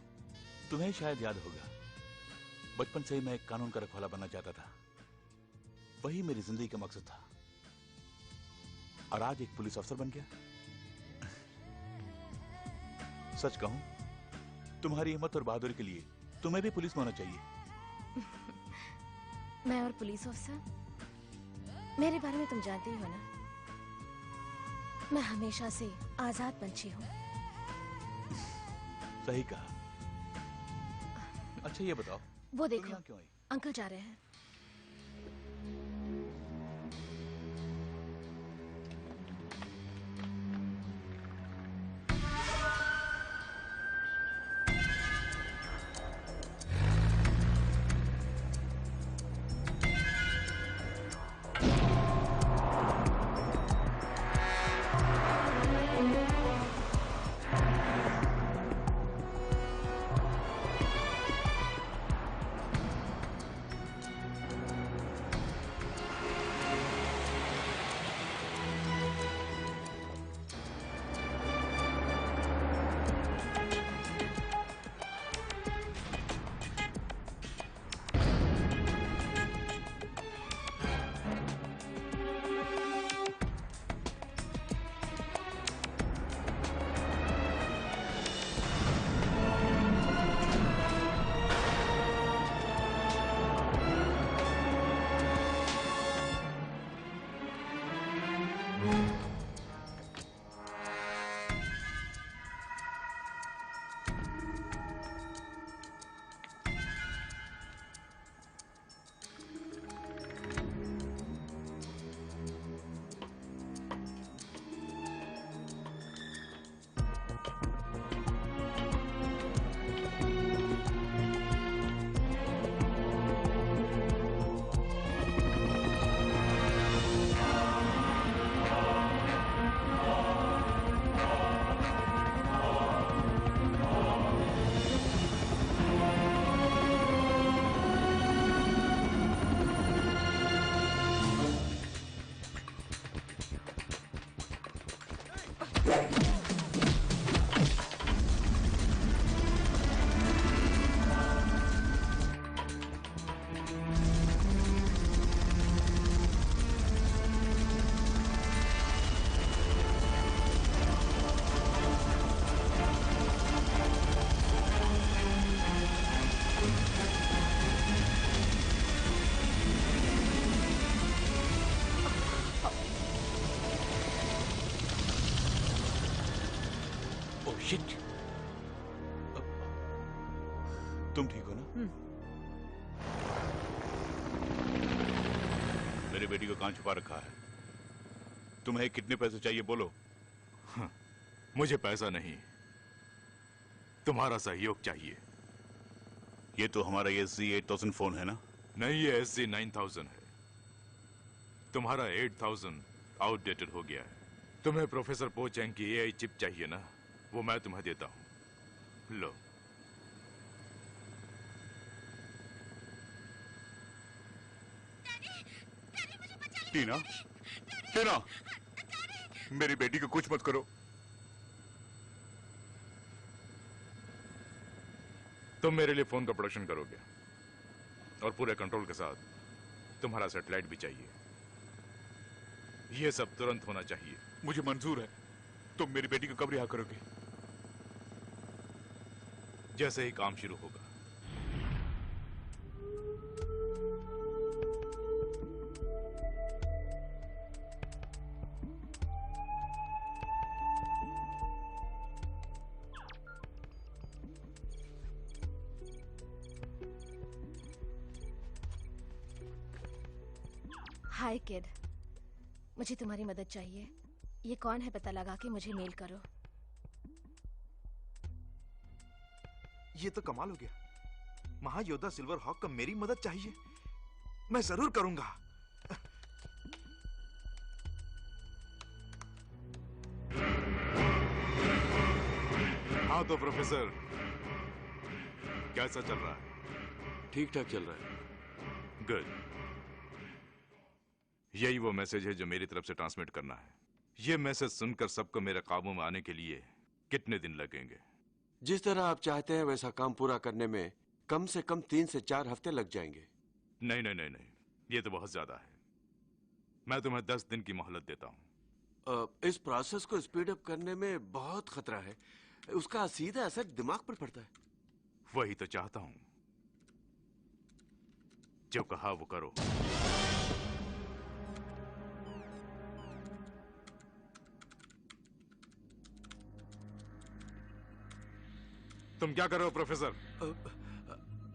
तुम्हें शायद याद होगा, बचपन से ही मैं एक कानून का रखवाला बनना चाहता था। वही मेरी जिंदगी का मकसद था, और आज एक पुलिस अफसर बन गया। सच कहूं, तुम्हारी हिम्मत और बहादुरी के लिए तुम्हें भी पुलिस में होना चाहिए। मैं और पुलिस ऑफिसर, मेरे बारे में तुम जानते ही हो ना। मैं हमेशा से आजाद पंछी हूँ। सही कहा। अच्छा ये बताओ, वो तुम देखो, यहाँ क्यों आई? अंकल जा रहे हैं। शिट। तुम ठीक हो ना? मेरी बेटी को कहां छुपा रखा है? तुम्हें कितने पैसे चाहिए बोलो। मुझे पैसा नहीं, तुम्हारा सहयोग चाहिए। ये तो हमारा SG-8000 फोन है ना? नहीं, ये SG-9000 है। तुम्हारा 8000 आउटडेटेड हो गया है। तुम्हें प्रोफेसर पो चैंग की AI चिप चाहिए ना? वो मैं तुम्हें देता हूं। लो। टीना, टीना, मेरी बेटी को कुछ मत करो। तुम मेरे लिए फोन का प्रोडक्शन करोगे और पूरे कंट्रोल के साथ तुम्हारा सैटेलाइट भी चाहिए। ये सब तुरंत होना चाहिए। मुझे मंजूर है। तुम मेरी बेटी को कब रिहा करोगे? जैसे ही काम शुरू होगा। हाय किड, मुझे तुम्हारी मदद चाहिए। ये कौन है पता लगा के मुझे मेल करो। ये तो कमाल हो गया। महायोद्धा सिल्वर हॉक का मेरी मदद चाहिए। मैं जरूर करूंगा। हाँ तो प्रोफेसर, कैसा चल रहा है? ठीक ठाक चल रहा है। गुड। यही वो मैसेज है जो मेरी तरफ से ट्रांसमिट करना है। ये मैसेज सुनकर सबको मेरे काबू में आने के लिए कितने दिन लगेंगे? जिस तरह आप चाहते हैं वैसा काम पूरा करने में कम से कम 3 से 4 हफ्ते लग जाएंगे। नहीं नहीं नहीं नहीं, ये तो बहुत ज्यादा है। मैं तुम्हें 10 दिन की मोहलत देता हूँ। इस प्रोसेस को स्पीड अप करने में बहुत खतरा है। उसका सीधा असर दिमाग पर पड़ता है। वही तो चाहता हूँ। जो कहा वो करो। तुम क्या कर रहे हो प्रोफेसर?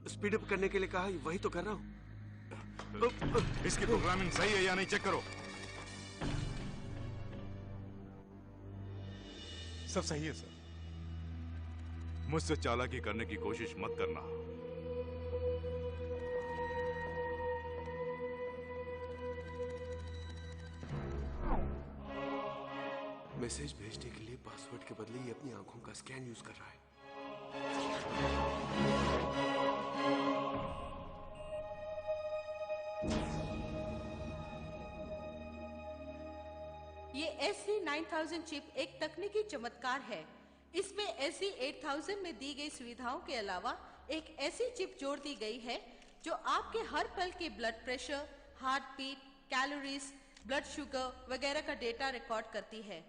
स्पीड अप करने के लिए कहा, वही तो कर रहा हूँ। इसकी प्रोग्रामिंग सही है या नहीं चेक करो। सब सही है सर। मुझसे चालाकी करने की कोशिश मत करना। मैसेज भेजने के लिए पासवर्ड के बदले ये अपनी आंखों का स्कैन यूज कर रहा है। ये SC9000 चिप एक तकनीकी चमत्कार है। इसमें SC8000 में दी गई सुविधाओं के अलावा एक ऐसी चिप जोड़ दी गई है जो आपके हर पल के blood pressure, heart beat, calories, blood sugar वगैरह का डेटा रिकॉर्ड करती है।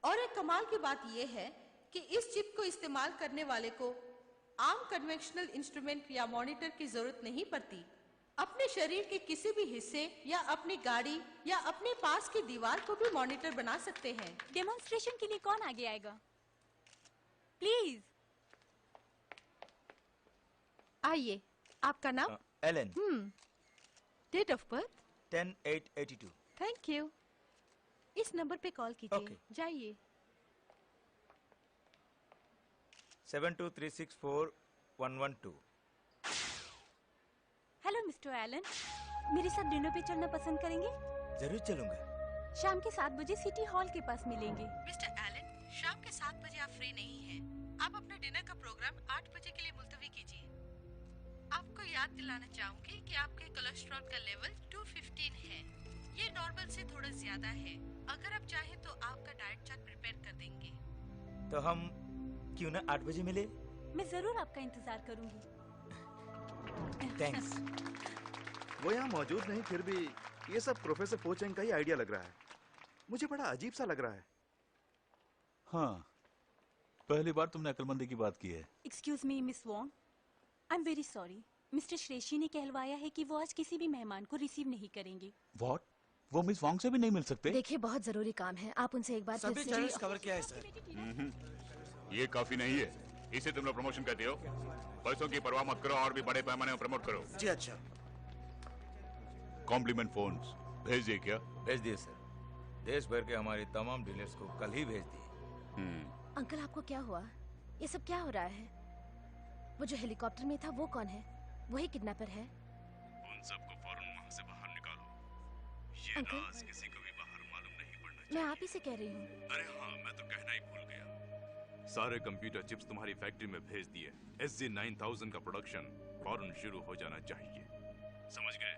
और एक कमाल की बात यह है कि इस चिप को इस्तेमाल करने वाले को आम कन्वेंशनल इंस्ट्रूमेंट या मॉनिटर की जरूरत नहीं पड़ती। अपने शरीर के किसी भी हिस्से या अपनी गाड़ी या अपने पास की दीवार को भी मॉनिटर बना सकते हैं। डेमोन्स्ट्रेशन के लिए कौन आगे आएगा? प्लीज आइए। आपका नाम? Alan. Date of birth? 10/8/82। Thank you. इस नंबर पे कॉल कीजिए। जाइए। 72364112। हेलो मिस्टर एलन, मेरे साथ डिनर पे चलना पसंद करेंगे? जरूर चलूंगा। शाम के 7 बजे सिटी हॉल के पास मिलेंगे। मिस्टर एलन, शाम के 7 बजे आप फ्री नहीं हैं। आप अपना डिनर का प्रोग्राम 8 बजे के लिए मुलतवी कीजिए। आपको याद दिलाना चाहूंगी कि आपके कोलेस्ट्रॉल का लेवल 215 है। ये नॉर्मल से थोड़ा ज्यादा है। अगर आप चाहें तो आपका डाइट चार्ट प्रिपेयर कर देंगे। तो हम क्यों ना 8 बजे मिले? मैं जरूर आपका इंतजार करूंगी। थैंक्स। वो यहाँ मौजूद नहीं, फिर भी ये सब प्रोफेसर फोचेंग का ही आइडिया लग रहा है। मुझे बड़ा अजीब सा लग रहा है। हाँ, पहली बार तुमने अक्लमंदी की बात की है। Excuse me miss Wong, I am very sorry. Mister Shiraishi ने कहलवाया है कि वो आज किसी भी मेहमान को रिसीव नहीं करेंगे। व्हाट? वो मिस वांग से भी नहीं मिल सकते? देखिए, बहुत जरूरी काम है, आप उनसे एक बार फिर सभी से चैनल्स कवर किया है सर। ये काफी नहीं है। इसे तुम लोग प्रमोशन कहते हो? पैसों की परवाह मत करो और भी बड़े पैमाने में प्रमोट करो। जी अच्छा। कॉम्प्लीमेंट फोन्स भेज दिए क्या? भेज दिए सर। देश भर के हमारे तमाम डीलर्स को कल ही भेज दिए। अंकल, आपको क्या हुआ? ये सब क्या हो रहा है? वो जो हेलीकॉप्टर में था वो कौन है? वही किडनैपर है? उन सबको फौरन वहाँ से बाहर निकालो। ये राज किसी को भी बाहर मालूम नहीं पड़ना चाहिए। मैं आप ही से कह रही हूँ। अरे हाँ, मैं तो कहना ही भूल गया। सारे कंप्यूटर चिप्स तुम्हारी फैक्ट्री में भेज दिए। SG9000 का प्रोडक्शन फौरन शुरू हो जाना चाहिए। समझ गए?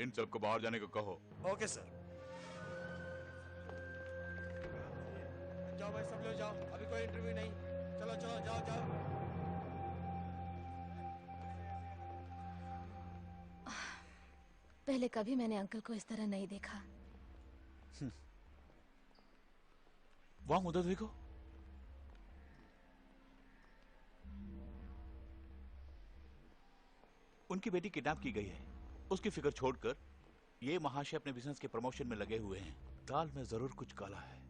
इन सबको बाहर जाने को कहो। Okay sir. जाओ भाई, सब लोग जाओ, अभी कोई इंटरव्यू नहीं। चलो चलो, जाओ जाओ। पहले कभी मैंने अंकल को इस तरह नहीं देखा। वांग, उधर देखो। उनकी बेटी किडनैप की गई है। उसकी फिक्र छोड़कर ये महाशय अपने बिजनेस के प्रमोशन में लगे हुए हैं। दाल में जरूर कुछ काला है।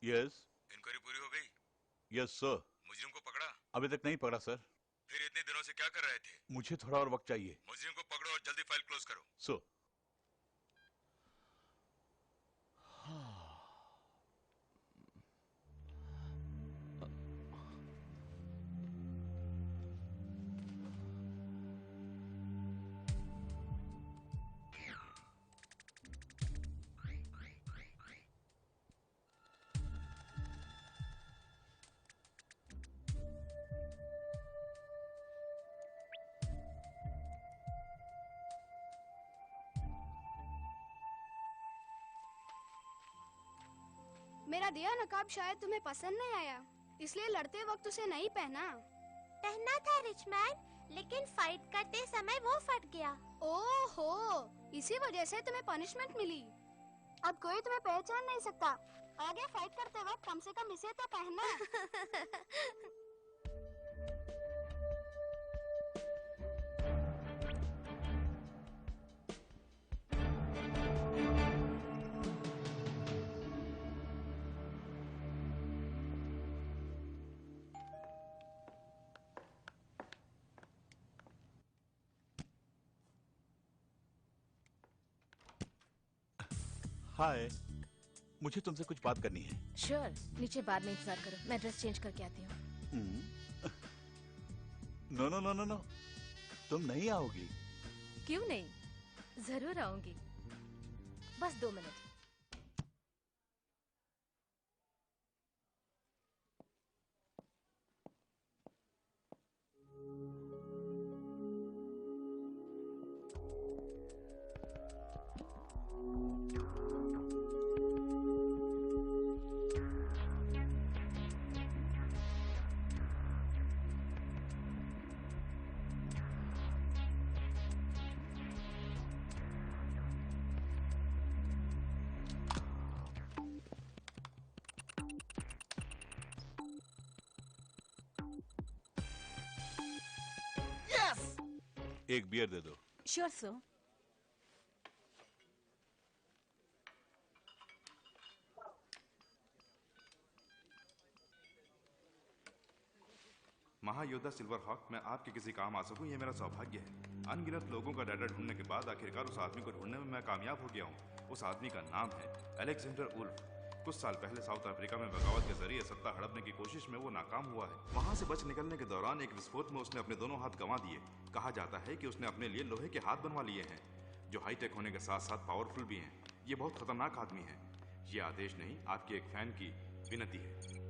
यस। इंक्वायरी पूरी हो गई? Yes sir. मुजरिम को पकड़ा? अभी तक नहीं पकड़ा सर। फिर इतने दिनों से क्या कर रहे थे? मुझे थोड़ा और वक्त चाहिए। मुजरिम को पकड़ो और जल्दी फाइल क्लोज करो। सर। मेरा दिया नकाब शायद तुम्हें पसंद नहीं आया, इसलिए लड़ते वक्त उसे नहीं पहना। पहना था रिचमैन, लेकिन फाइट करते समय वो फट गया। ओहो, इसी वजह से तुम्हें पनिशमेंट मिली। अब कोई तुम्हें पहचान नहीं सकता। आगे फाइट करते वक्त कम से कम इसे तो पहनना। हाय, मुझे तुमसे कुछ बात करनी है। श्योर, नीचे बार में इंतजार करो, मैं ड्रेस चेंज करके आती हूँ। No no no no no, तुम नहीं आओगी? क्यों नहीं, जरूर आऊंगी, बस 2 मिनट। एक बियर दे दो। Sure sir. महायोद्धा सिल्वर हॉक, मैं आपके किसी काम आ सकूं ये मेरा सौभाग्य है। अनगिनत लोगों का डाटा ढूंढने के बाद आखिरकार उस आदमी को ढूंढने में मैं कामयाब हो गया हूं। उस आदमी का नाम है अलेक्जेंडर वुल्फ। कुछ साल पहले साउथ अफ्रीका में बगावत के जरिए सत्ता हड़पने की कोशिश में वो नाकाम हुआ है। वहां से बच निकलने के दौरान एक विस्फोट में उसने अपने दोनों हाथ गंवा दिए। कहा जाता है कि उसने अपने लिए लोहे के हाथ बनवा लिए हैं, जो हाईटेक होने के साथ साथ पावरफुल भी हैं। ये बहुत खतरनाक आदमी है। ये आदेश नहीं, आपके एक फैन की विनती है।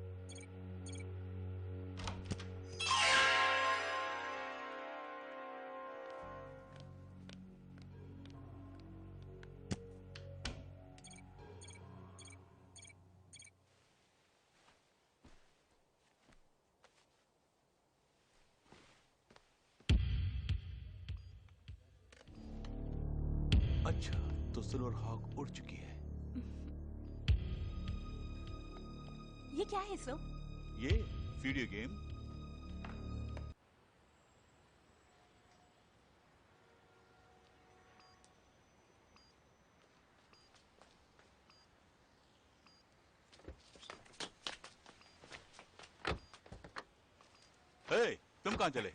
अच्छा, तो सिल्वर हॉक उड़ चुकी है। ये क्या है सर? ये वीडियो गेम। हे, तुम कहां चले?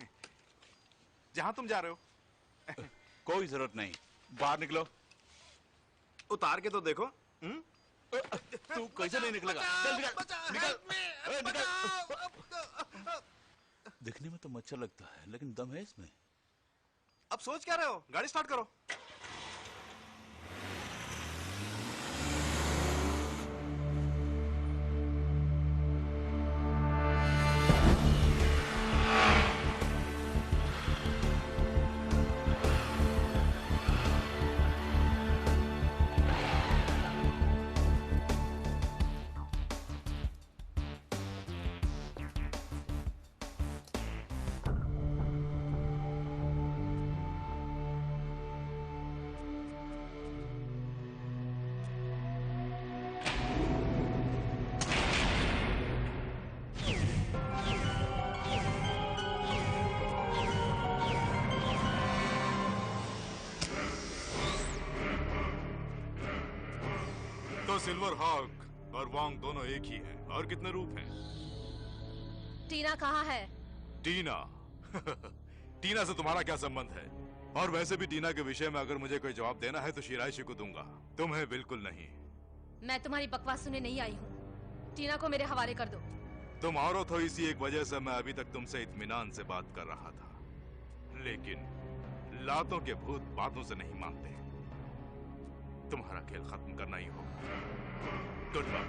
जहां तुम जा रहे हो। कोई जरूरत नहीं, बाहर निकलो। उतार के तो देखो। तू कैसे नहीं निकलेगा? चल निकल, निकल, निकल। दिखने में तो मच्छर लगता है, लेकिन दम है इसमें। अब सोच क्या रहे हो? गाड़ी स्टार्ट करो। सिल्वर हॉक और वांग दोनों एक ही हैं। और कितने रूप हैं? टीना कहाँ है? टीना? टीना से तुम्हारा क्या संबंध है? और वैसे भी टीना के विषय में अगर मुझे कोई जवाब देना है तो शिराइशी को दूंगा, तुम्हें बिल्कुल नहीं। मैं तुम्हारी बकवास सुनने नहीं आई हूँ। टीना को मेरे हवाले कर दो। तुम औरत हो, इसी एक वजह से मैं अभी तक तुमसे इत्मीनान से बात कर रहा था, लेकिन लातों के भूत बातों से नहीं मानते। तुम्हारा खेल खत्म करना ही होगा। Good luck.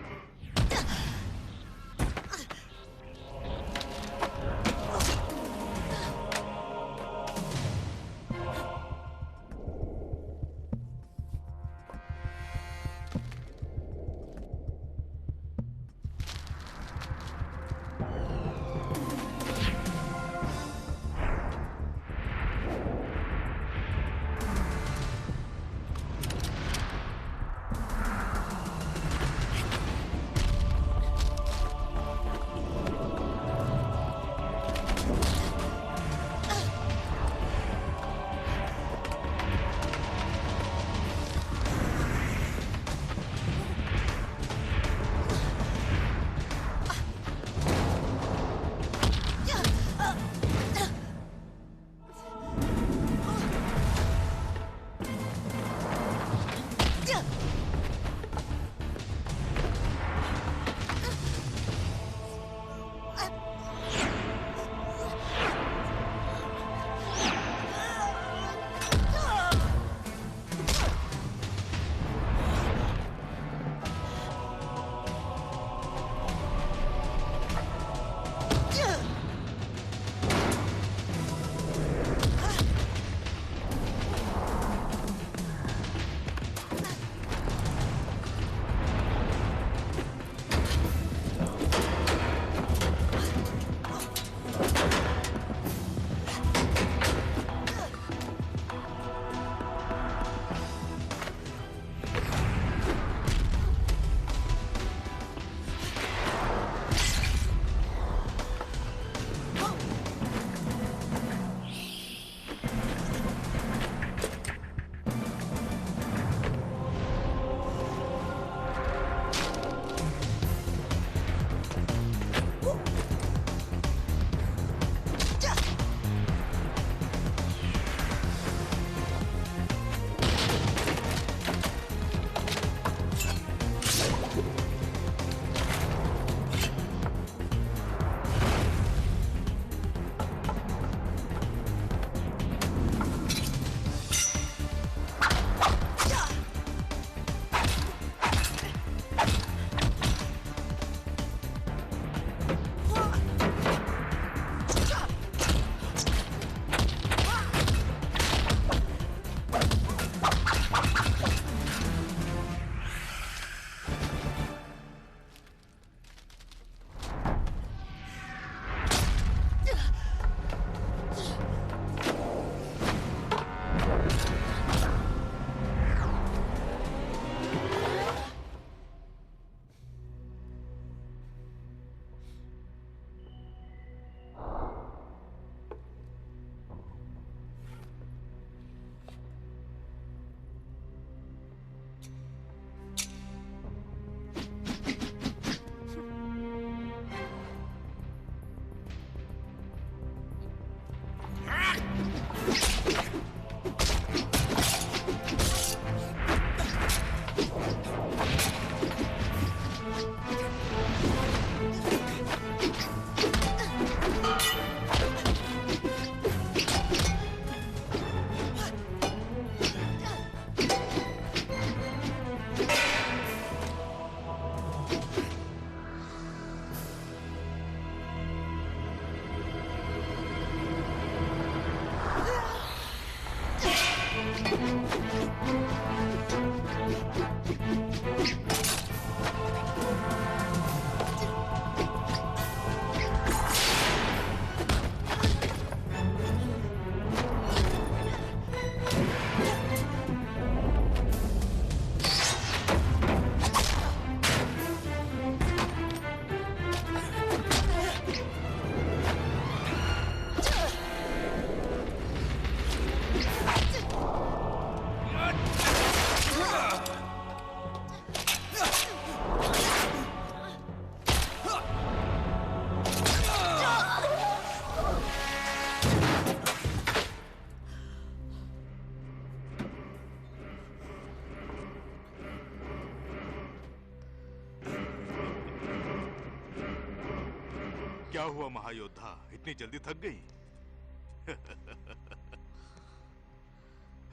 क्या हुआ महायोद्धा, इतनी जल्दी थक गई?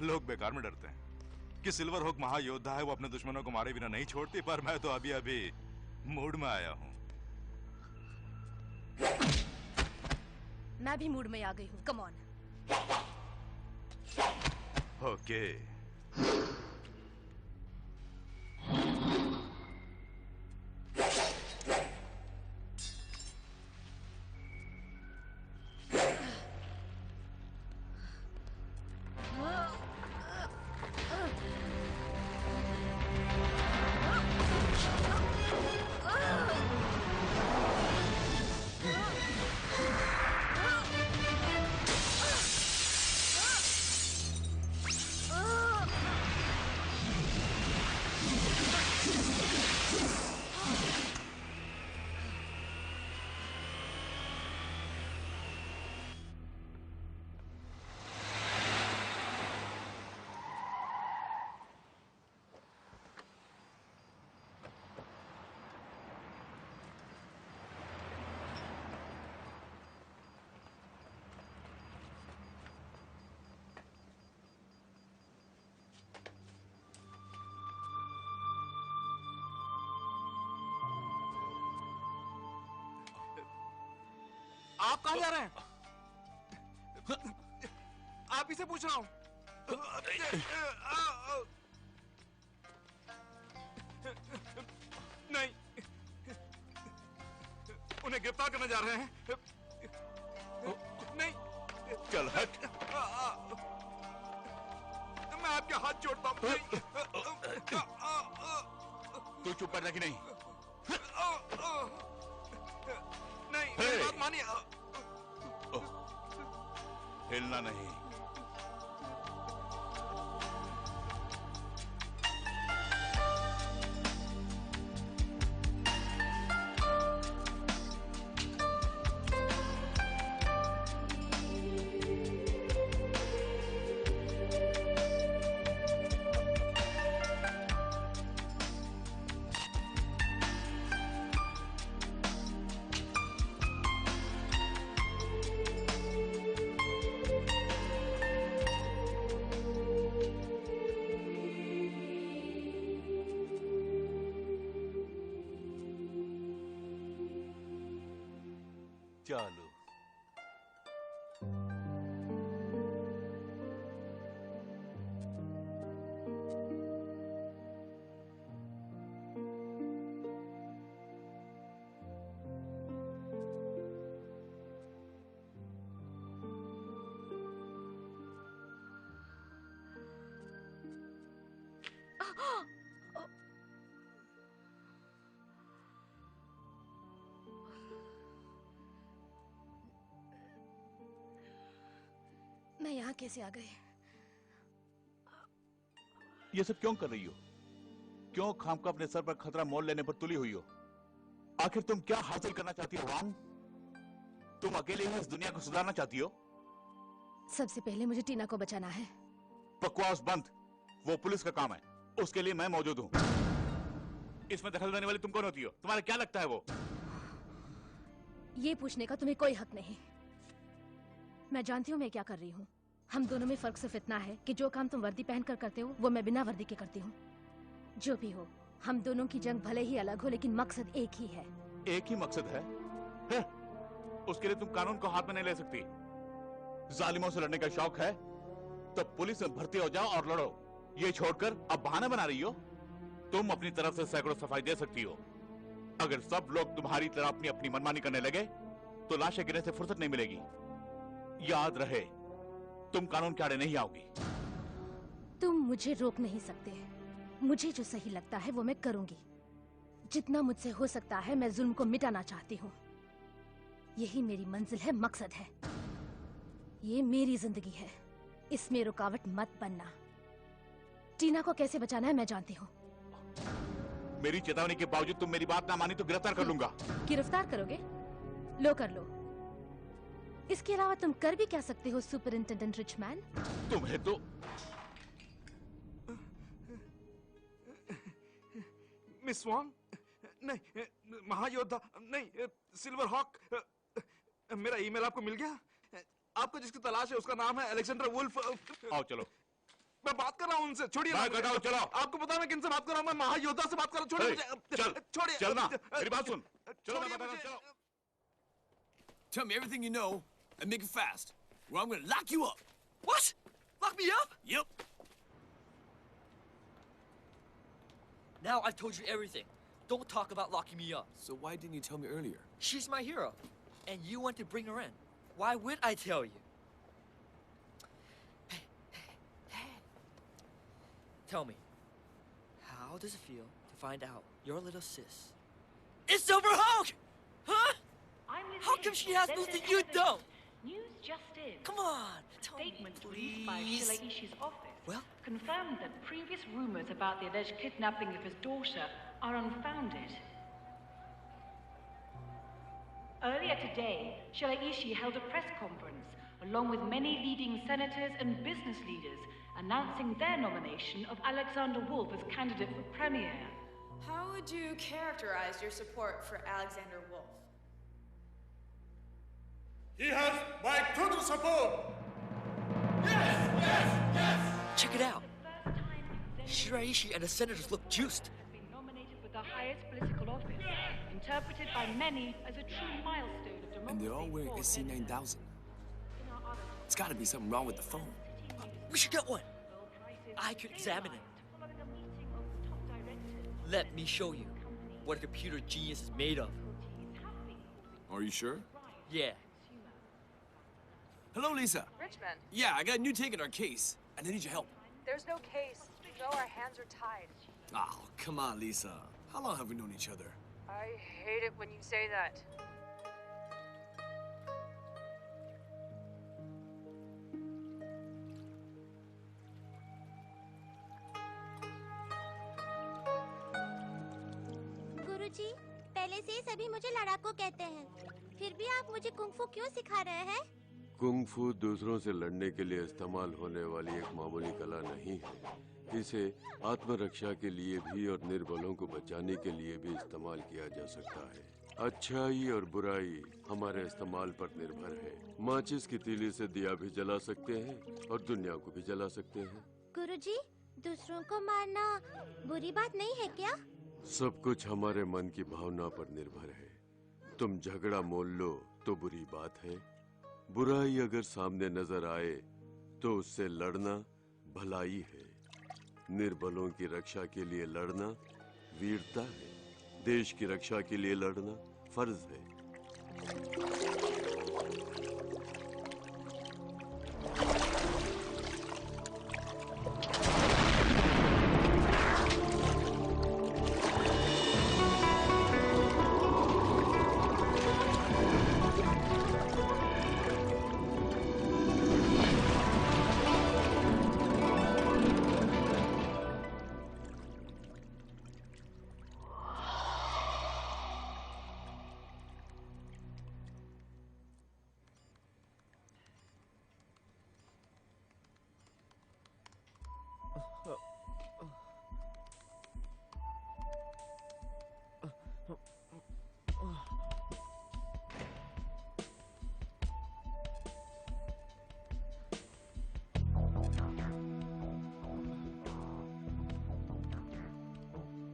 लोग बेकार में डरते हैं कि सिल्वर होक महायोद्धा है, वो अपने दुश्मनों को मारे बिना नहीं छोड़ती, पर मैं तो अभी अभी मूड में आया हूँ। मैं भी मूड में आ गई हूँ। Come on. ओके। आप कहाँ जा रहे हैं? आप ही से पूछ रहा हूँ। नहीं, उन्हें गिरफ्तार करने जा रहे हैं। नहीं, चल हट। मैं आपके हाथ जोड़ता हूँ। तू चुप करना कि नहीं? नहीं, मेरी बात मानिए। हिलना नहीं। चालू। मैं यहाँ कैसे आ गई? ये सब क्यों कर रही हो? क्यों खामखा अपने सर पर खतरा मोल लेने पर तुली हुई हो? आखिर तुम क्या हासिल करना चाहती हो वांग? तुम अकेले ही इस दुनिया को सुधारना चाहती हो? सबसे पहले मुझे टीना को बचाना है। बकवास बंद। वो पुलिस का काम है, उसके लिए मैं मौजूद हूँ। इसमें दखल देने वाली तुम कौन होती हो? तुम्हारा क्या लगता है वो? ये पूछने का तुम्हें कोई हक नहीं। मैं जानती हूँ मैं क्या कर रही हूँ। हम दोनों में फर्क सिर्फ इतना है कि जो काम तुम वर्दी पहनकर करते हो वो मैं बिना वर्दी के करती हूँ। जो भी हो, हम दोनों की जंग भले ही अलग हो लेकिन मकसद एक ही है। एक ही मकसद है? उसके लिए तुम कानून को हाथ में नहीं ले सकती। जालिमों से लड़ने का शौक है तो पुलिस में भर्ती हो जाओ और लड़ो। ये छोड़कर अब बहाना बना रही हो? तुम अपनी तरफ से सैकड़ों सफाई दे सकती हो। अगर सब लोग तुम्हारी तरह अपनी अपनी मनमानी करने लगे तो लाशें गिरने से फुर्सत नहीं मिलेगी। याद रहे, तुम कानून के आड़े नहीं आओगी। तुम मुझे रोक नहीं सकते। मुझे जो सही लगता है वो मैं करूंगी। जितना मुझसे हो सकता है मैं जुल्म को मिटाना चाहती हूँ। यही मेरी मंजिल है, मकसद है। ये मेरी जिंदगी है, इसमें रुकावट मत बनना। टीना को कैसे बचाना है मैं जानती हूँ। मेरी चेतावनी के बावजूद तुम मेरी बात ना मानी तो गिरफ्तार कर लूंगा। गिरफ्तार करोगे? लो कर लो। इसके अलावा तुम कर भी क्या सकते हो सुपरिंटेंडेंट रिचमैन? तुम्हें तो मिस वांग, नहीं, महायोद्धा नहीं, सिल्वर हॉक, मेरा ईमेल आपको मिल गया? आपको जिसकी तलाश है उसका नाम है अलेक्जेंडर वुल्फ। आओ चलो। मैं बात कर रहा हूँ उनसे, छोड़िए। मैं कहता हूँ चलो। आपको पता है मैं किनसे बात कर रहा हूँ? मैं महायोद्धा से बात कर रहा हूँ। छोड़िए मुझे। चल, छोड़िए। चलना। मेरी बात सुन। चलो मैं छोड़िए बता रहा हूँ, मुझे। चलो। Tell me everything you know and make it fast, or I'm gonna lock you up. What? Lock me up? Yep. Now I've told you everything. Don't talk about locking me up. So why didn't you tell me earlier? She's my hero, and you want to bring her in. Why would I tell you? Tell me, how does it feel to find out your little sis is Silver Hulk? Huh? How come she has nothing you don't? News just in. Come on, tell Statements me, released by please. Shiraishi's office Well? confirmed that previous rumors about the alleged kidnapping of his daughter are unfounded. Earlier today, Shiraishi held a press conference along with many leading senators and business leaders announcing their nomination of Alexander Wolf as candidate for premier. How would you characterize your support for Alexander Wolf? He has my total support. Check it out. Shiraishi and the senators look juiced. Nominated for the highest political office, interpreted by many as a true milestone of democracy. And they're all wearing SC9000. It's gotta be something wrong with the phone. We should get one. I could examine it. Let me show you what a computer genius is made of. Are you sure? Yeah. Hello, Lisa. Richmond, Yeah, I got a new take in our case, and I need your help. there's no case. You know our hands are tied. Oh, come on, Lisa. How long have we known each other? I hate it when you say that. गुरुजी, पहले से ही सभी मुझे लड़ाकू कहते हैं। फिर भी आप मुझे कुंग-फू क्यों सिखा रहे हैं? कुंग फू दूसरों से लड़ने के लिए इस्तेमाल होने वाली एक मामूली कला नहीं है। इसे आत्मरक्षा के लिए भी और निर्बलों को बचाने के लिए भी इस्तेमाल किया जा सकता है। अच्छाई और बुराई हमारे इस्तेमाल पर निर्भर है। माचिस की तीली से दिया भी जला सकते हैं और दुनिया को भी जला सकते हैं। गुरुजी, दूसरों को मारना बुरी बात नहीं है क्या? सब कुछ हमारे मन की भावना पर निर्भर है। तुम झगड़ा मोल लो तो बुरी बात है। बुराई अगर सामने नजर आए तो उससे लड़ना भलाई है। निर्बलों की रक्षा के लिए लड़ना वीरता है। देश की रक्षा के लिए लड़ना फर्ज है।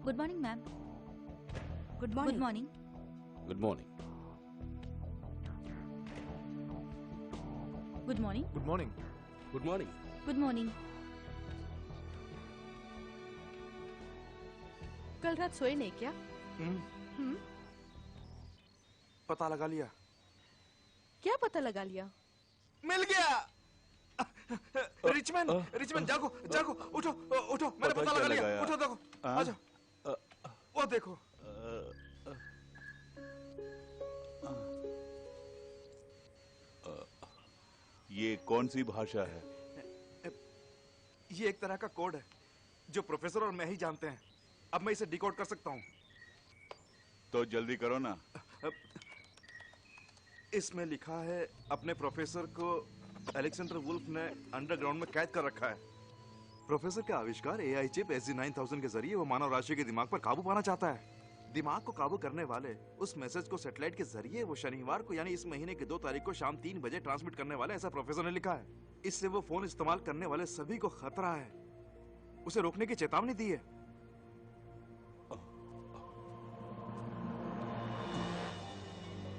Good morning, ma'am. Good morning. Good morning. Good morning. Good morning. Good morning. Good morning. Good morning. कल रात सोए नहीं क्या? पता लगा लिया। क्या पता लगा लिया? मिल गया। रिचमैन जागो जागो, उठो उठो, मैंने पता लगा लिया। उठो देखो, आ जाओ। वो देखो। ये कौन सी भाषा है? ये एक तरह का कोड है जो प्रोफेसर और मैं ही जानते हैं। अब मैं इसे डिकोड कर सकता हूँ। तो जल्दी करो ना। इसमें लिखा है अपने प्रोफेसर को अलेक्जेंडर वुल्फ ने अंडरग्राउंड में कैद कर रखा है। प्रोफेसर का आविष्कार एआई चिप SC9000 के जरिए वो मानव राशि के दिमाग पर काबू पाना चाहता है। दिमाग को काबू करने वाले उस मैसेज को सैटेलाइट के जरिए वो शनिवार को यानी इस महीने की 2 तारीख को शाम 3 बजे ट्रांसमिट करने वाले, ऐसा प्रोफेसर ने लिखा है। इससे वो फोन इस्तेमाल करने वाले सभी को खतरा है, उसे रोकने की चेतावनी दी है।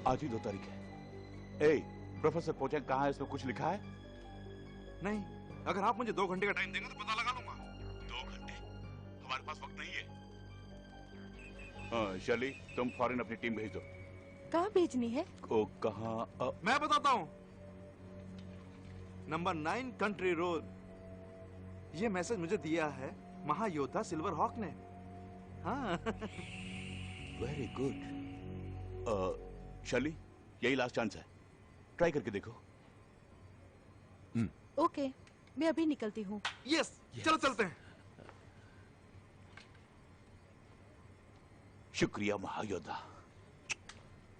आज ही 2 तारीख है। ए, प्रोफेसर पोचेंग कहाँ है? इसमें कुछ लिखा है? नहीं, अगर आप मुझे 2 घंटे का टाइम देंगे तो पता लगा लूंगा। 2 घंटे? हमारे पास वक्त नहीं है। शर्ली, तुम फॉरेन अपनी टीम भेज दो। कहाँ भेजनी है? ओ, कहाँ? मैं बताता हूँ। Number 9 country road. ये मैसेज मुझे दिया है महायोद्धा सिल्वर हॉक ने। हाँ। Very good. शर्ली, यही लास्ट चांस है, ट्राई करके देखो। ओके, मैं अभी निकलती हूँ। यस, चलो चलते हैं। शुक्रिया महायोद्धा।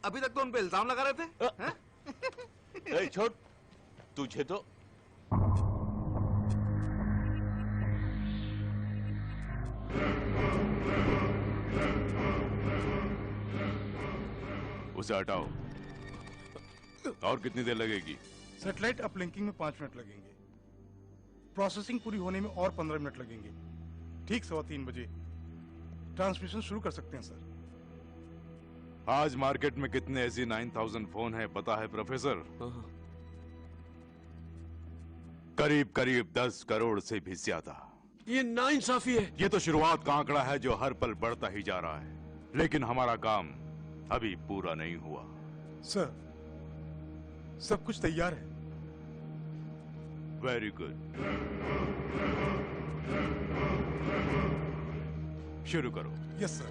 अभी तक तो उन पे इल्जाम लगा रहे थे। ए, छोड़, तुझे तो उसे हटाओ। और कितनी देर लगेगी? सैटेलाइट अपलिंकिंग में 5 मिनट लगेंगे, प्रोसेसिंग पूरी होने में और 15 मिनट लगेंगे। ठीक 3:15 बजे ट्रांसमिशन शुरू कर सकते हैं सर। आज मार्केट में कितने ऐसी 9000 फोन हैं पता है प्रोफेसर? करीब करीब 10 करोड़ से भी ज्यादा। ये नाइंसाफी है। ये तो शुरुआत का आंकड़ा है जो हर पल बढ़ता ही जा रहा है, लेकिन हमारा काम अभी पूरा नहीं हुआ। सर, सब कुछ तैयार है। वेरी गुड, शुरू करो। Yes sir.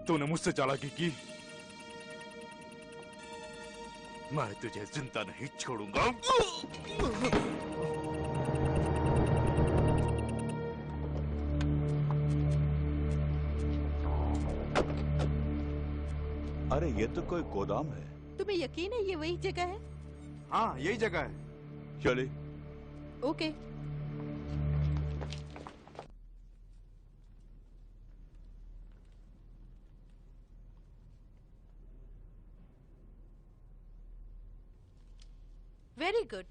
तूने मुझसे चालाकी की, मैं तुझे जिंदा नहीं छोड़ूंगा। अरे ये तो कोई गोदाम है। तुम्हें यकीन है ये वही जगह है? हाँ, यही जगह है। चले। ओके। Very good.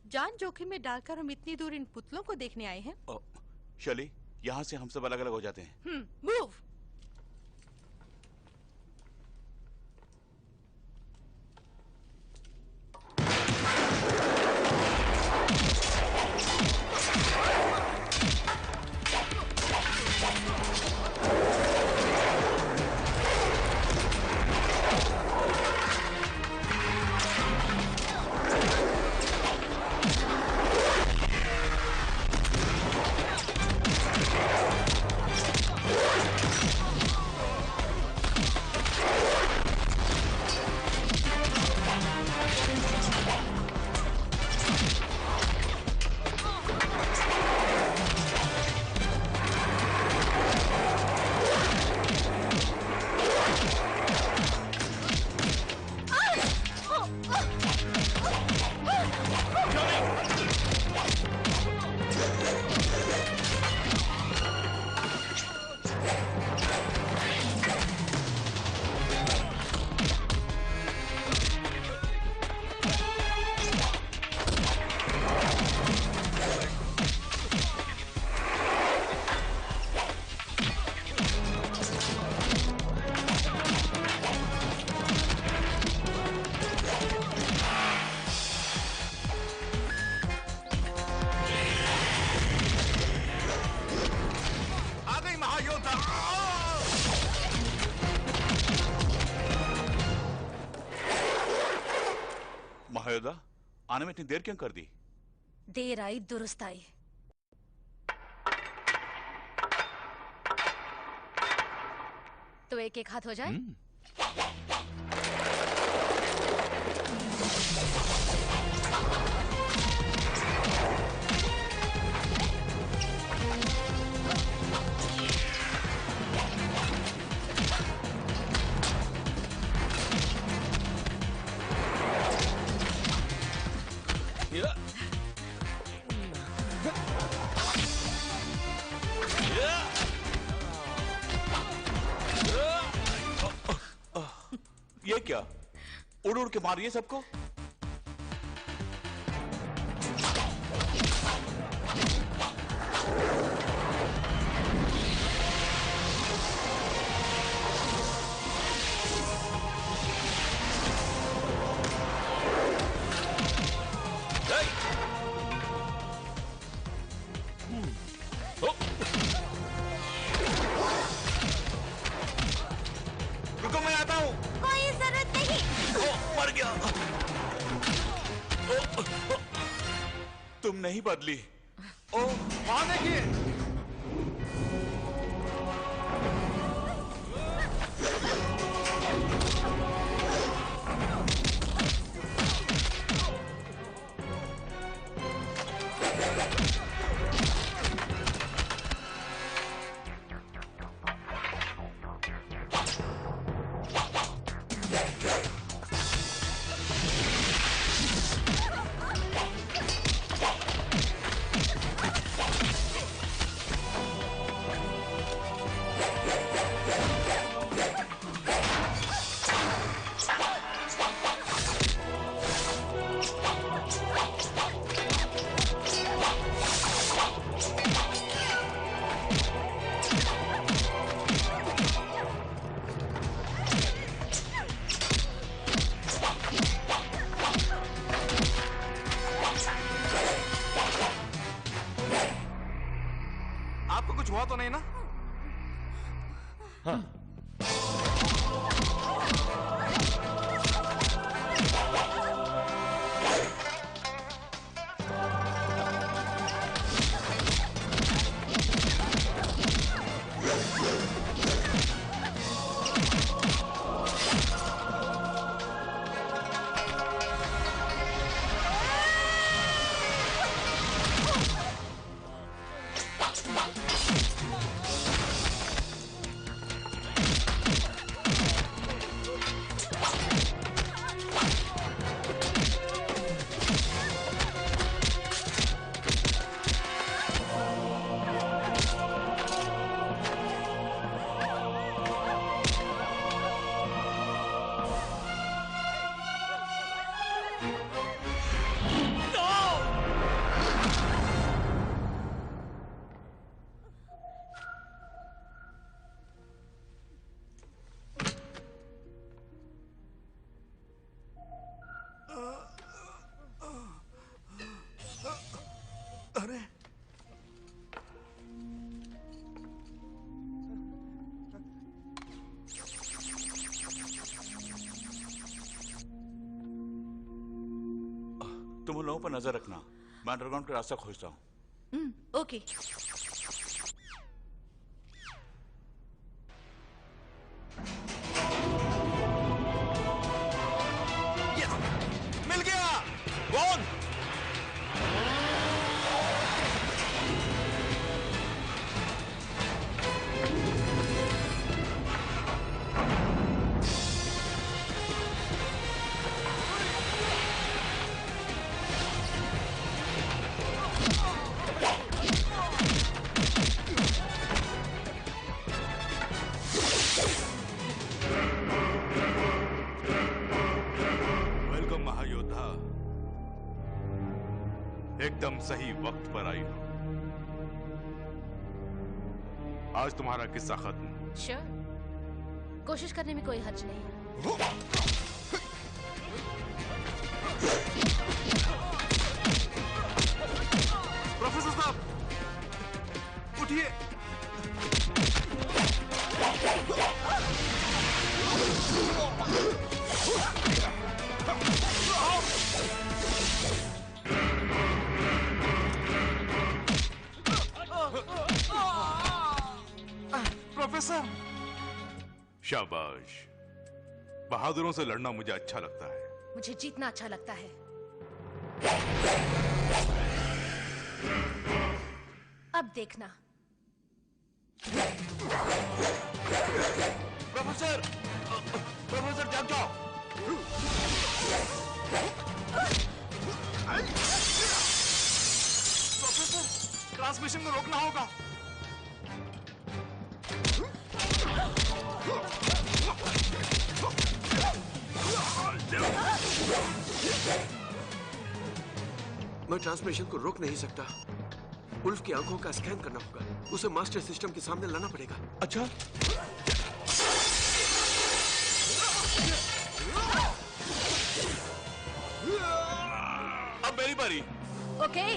जान जोखिम में डालकर हम इतनी दूर इन पुतलों को देखने आए हैं। शर्ली, यहाँ से हम सब अलग अलग हो जाते हैं। मूव। महायोद्धा, आने में इतनी देर क्यों कर दी? देर आई दुरुस्त आई। तो एक एक हाथ हो जाए। क्या? उड़ उड़ के मारिए सबको। रुको, मैं आता हूँ। कोई जरूरत नहीं। मर गया। तुम नहीं बदली। ओ, वहां देखिए। आपको कुछ हुआ तो नहीं ना? हाँ। अरे तुम उन लोगों पर नजर रखना, मैं अंडरग्राउंड का रास्ता खोजता हूँ। ओके। मिल गया। कौन? वेलकम महायोद्धा, एकदम सही वक्त पर आई हो। आज तुम्हारा किस्सा खत्म। श्योर, कोशिश करने में कोई हर्ज नहीं। प्रोफेसर साहब, उठिए। प्रोफेसर। शाबाश, बहादुरों से लड़ना मुझे अच्छा लगता है। मुझे जीतना अच्छा लगता है। अब देखना। प्रोफेसर, प्रोफेसर जाग जाओ। प्रोफेसर, ट्रांसमिशन को रोकना होगा। मैं ट्रांसमिशन को रोक नहीं सकता। उल्फ की आंखों का स्कैन करना होगा। उसे मास्टर सिस्टम के सामने लाना पड़ेगा। अच्छा, अब मेरी बारी। ओके।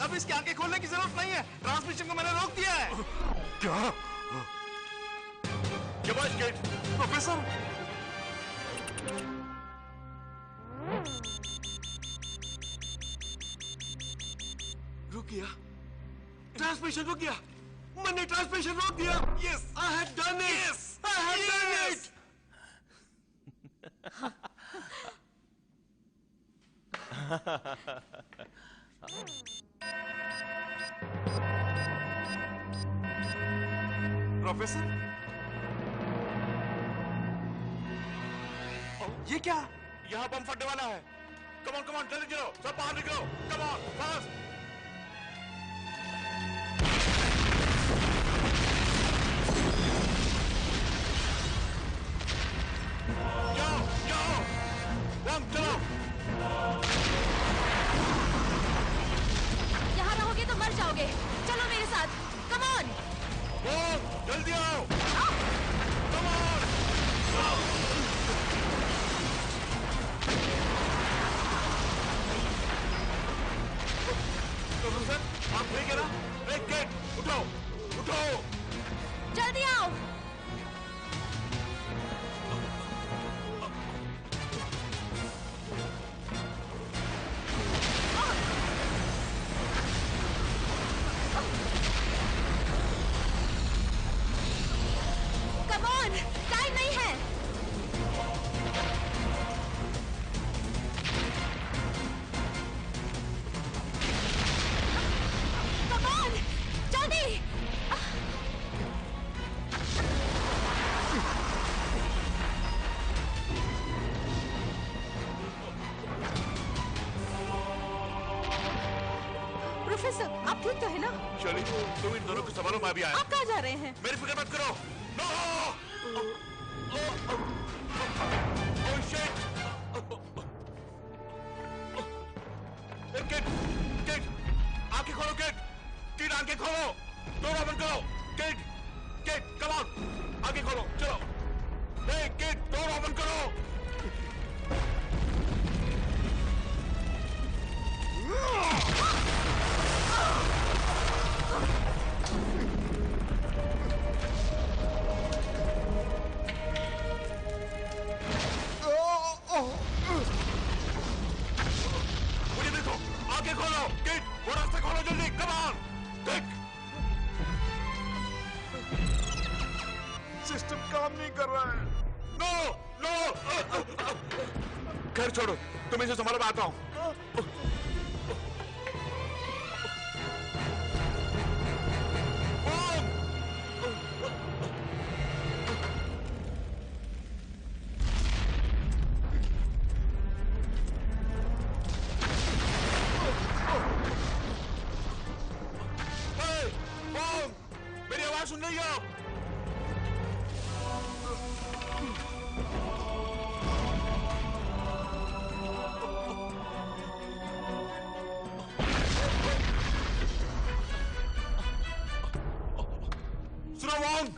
अब इसकी आंखें खोलने की जरूरत नहीं है। ट्रांसमिशन को मैंने रोक दिया है। क्या? प्रोफेसर, रुक गया। ट्रांसमिशन रुक गया। मैंने ट्रांसमिशन रोक दिया। Yes, I have done it. Yes, I have done it. Professor, ये क्या? यहाँ बम फटने वाला है। कम ऑन जल्दी चलो, सब बाहर निकलो। Come on fast. जाओ बम चलो। यहाँ रहोगे तो मर जाओगे। चलो मेरे साथ। Come on. जल्दी आओ। Come on. प्रोफेसर, आप ठीक है ना? गेट उठाओ, उठाओ। जल्दी आओ। कम ऑन, टाइम नहीं है। कम ऑन, जल्दी। प्रोफेसर, आप ठीक तो है ना? चली, तुम इन दोनों को संभालो, मैं अभी आया। आप कहाँ जा रहे हैं? मेरी फिक्र मत करो। नो! Oh shit! किड, आंखें खोलो किड, आंखें खोलो, डोर ओपन करो, किड, कम ऑन, आंखें खोलो, चलो, किड, डोर ओपन करो। आंखें खोलो किड, वो रास्ते खोलो जल्दी, कम ऑन क्विक। सिस्टम काम नहीं कर रहा है। नो नो, खैर छोड़ो, तुम इसे संभालो, मैं आता हूं। मेरी आवाज सुन रही हो? सुनो वोंग,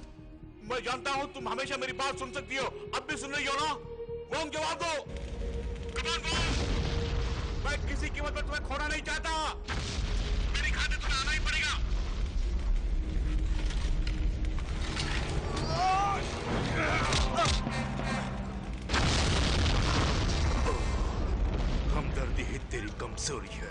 मैं जानता हूं तुम हमेशा मेरी बात सुन सकती हो, अब भी सुन रही हो ना? वोंग जवाब दो। कम ऑन वोंग, मैं किसी कीमत पर तुम्हें खोना नहीं चाहता। मेरी खातिर तुम्हें आना ही पड़ेगा। हमदर्दी ही तेरी कमजोरी है।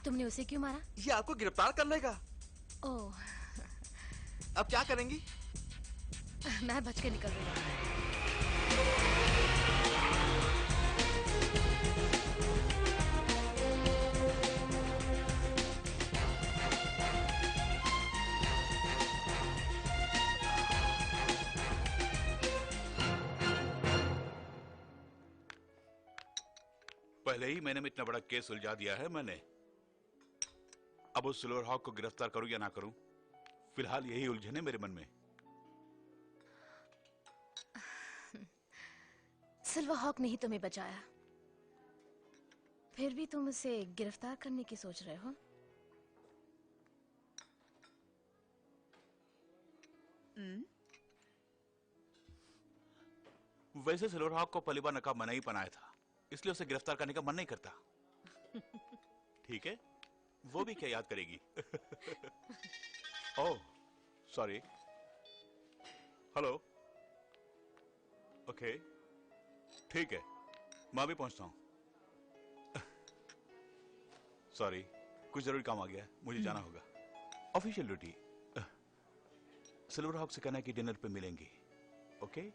तुमने उसे क्यों मारा? ये आपको गिरफ्तार कर लेगा। ओह, अब क्या करेंगी? मैं बच के निकल रही हूँ। पहले ही मैंने इतना बड़ा केस सुलझा दिया है मैंने। अब उस सिल्वर हॉक को गिरफ्तार करूं या ना करूं, फिलहाल यही उलझन है मेरे मन में। सिल्वर हॉक ने ही तुम्हें बचाया, फिर भी तुम उसे गिरफ्तार करने की सोच रहे हो? वैसे सिल्वर हॉक को पहली बार नकाब मैंने ही पहनाया था, इसलिए उसे गिरफ्तार करने का मन नहीं करता। ठीक है, वो भी क्या याद करेगी। ओह, सॉरी। हेलो। ओके, ठीक है, मैं अभी पहुंचता हूं। सॉरी, कुछ जरूरी काम आ गया, मुझे जाना होगा। Official duty. सिल्वर हॉक से कहना है कि डिनर पे मिलेंगे। ओके?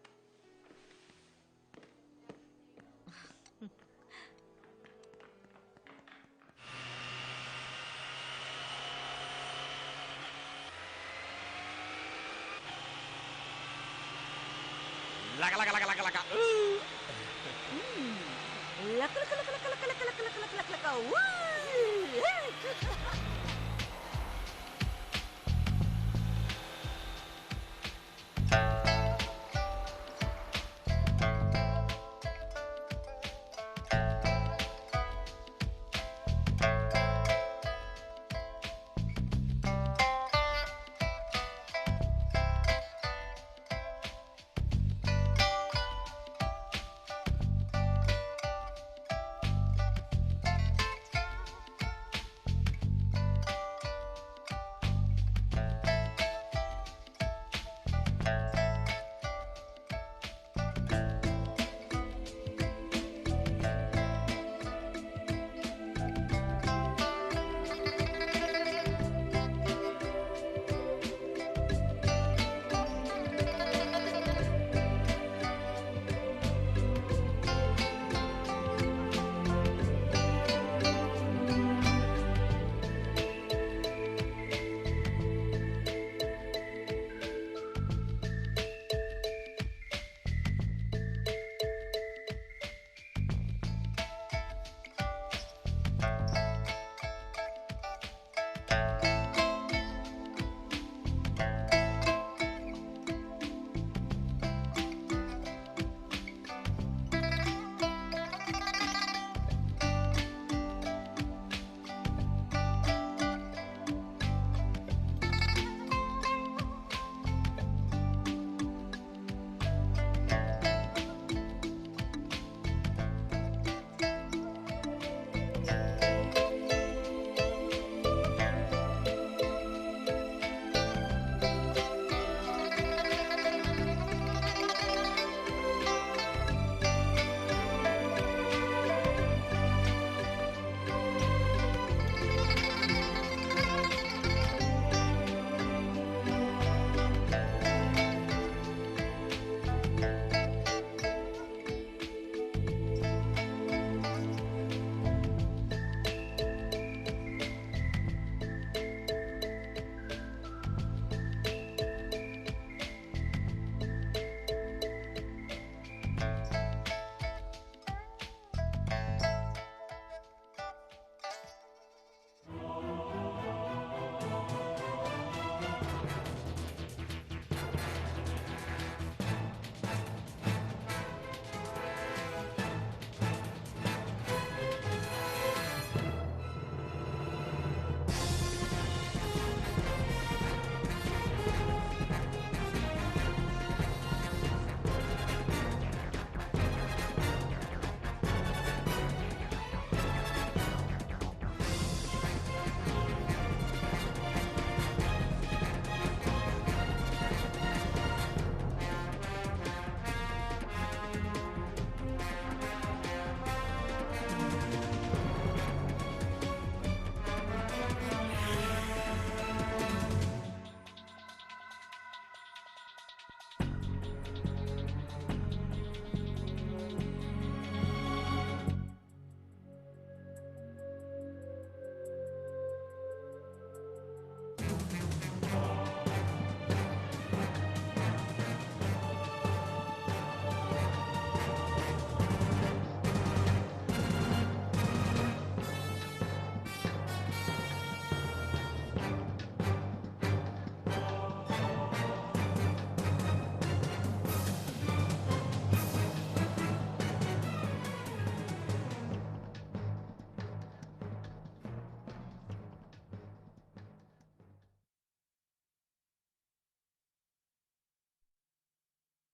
लगा लगा लगा लगा लगा luck luck luck luck luck luck luck luck luck luck luck luck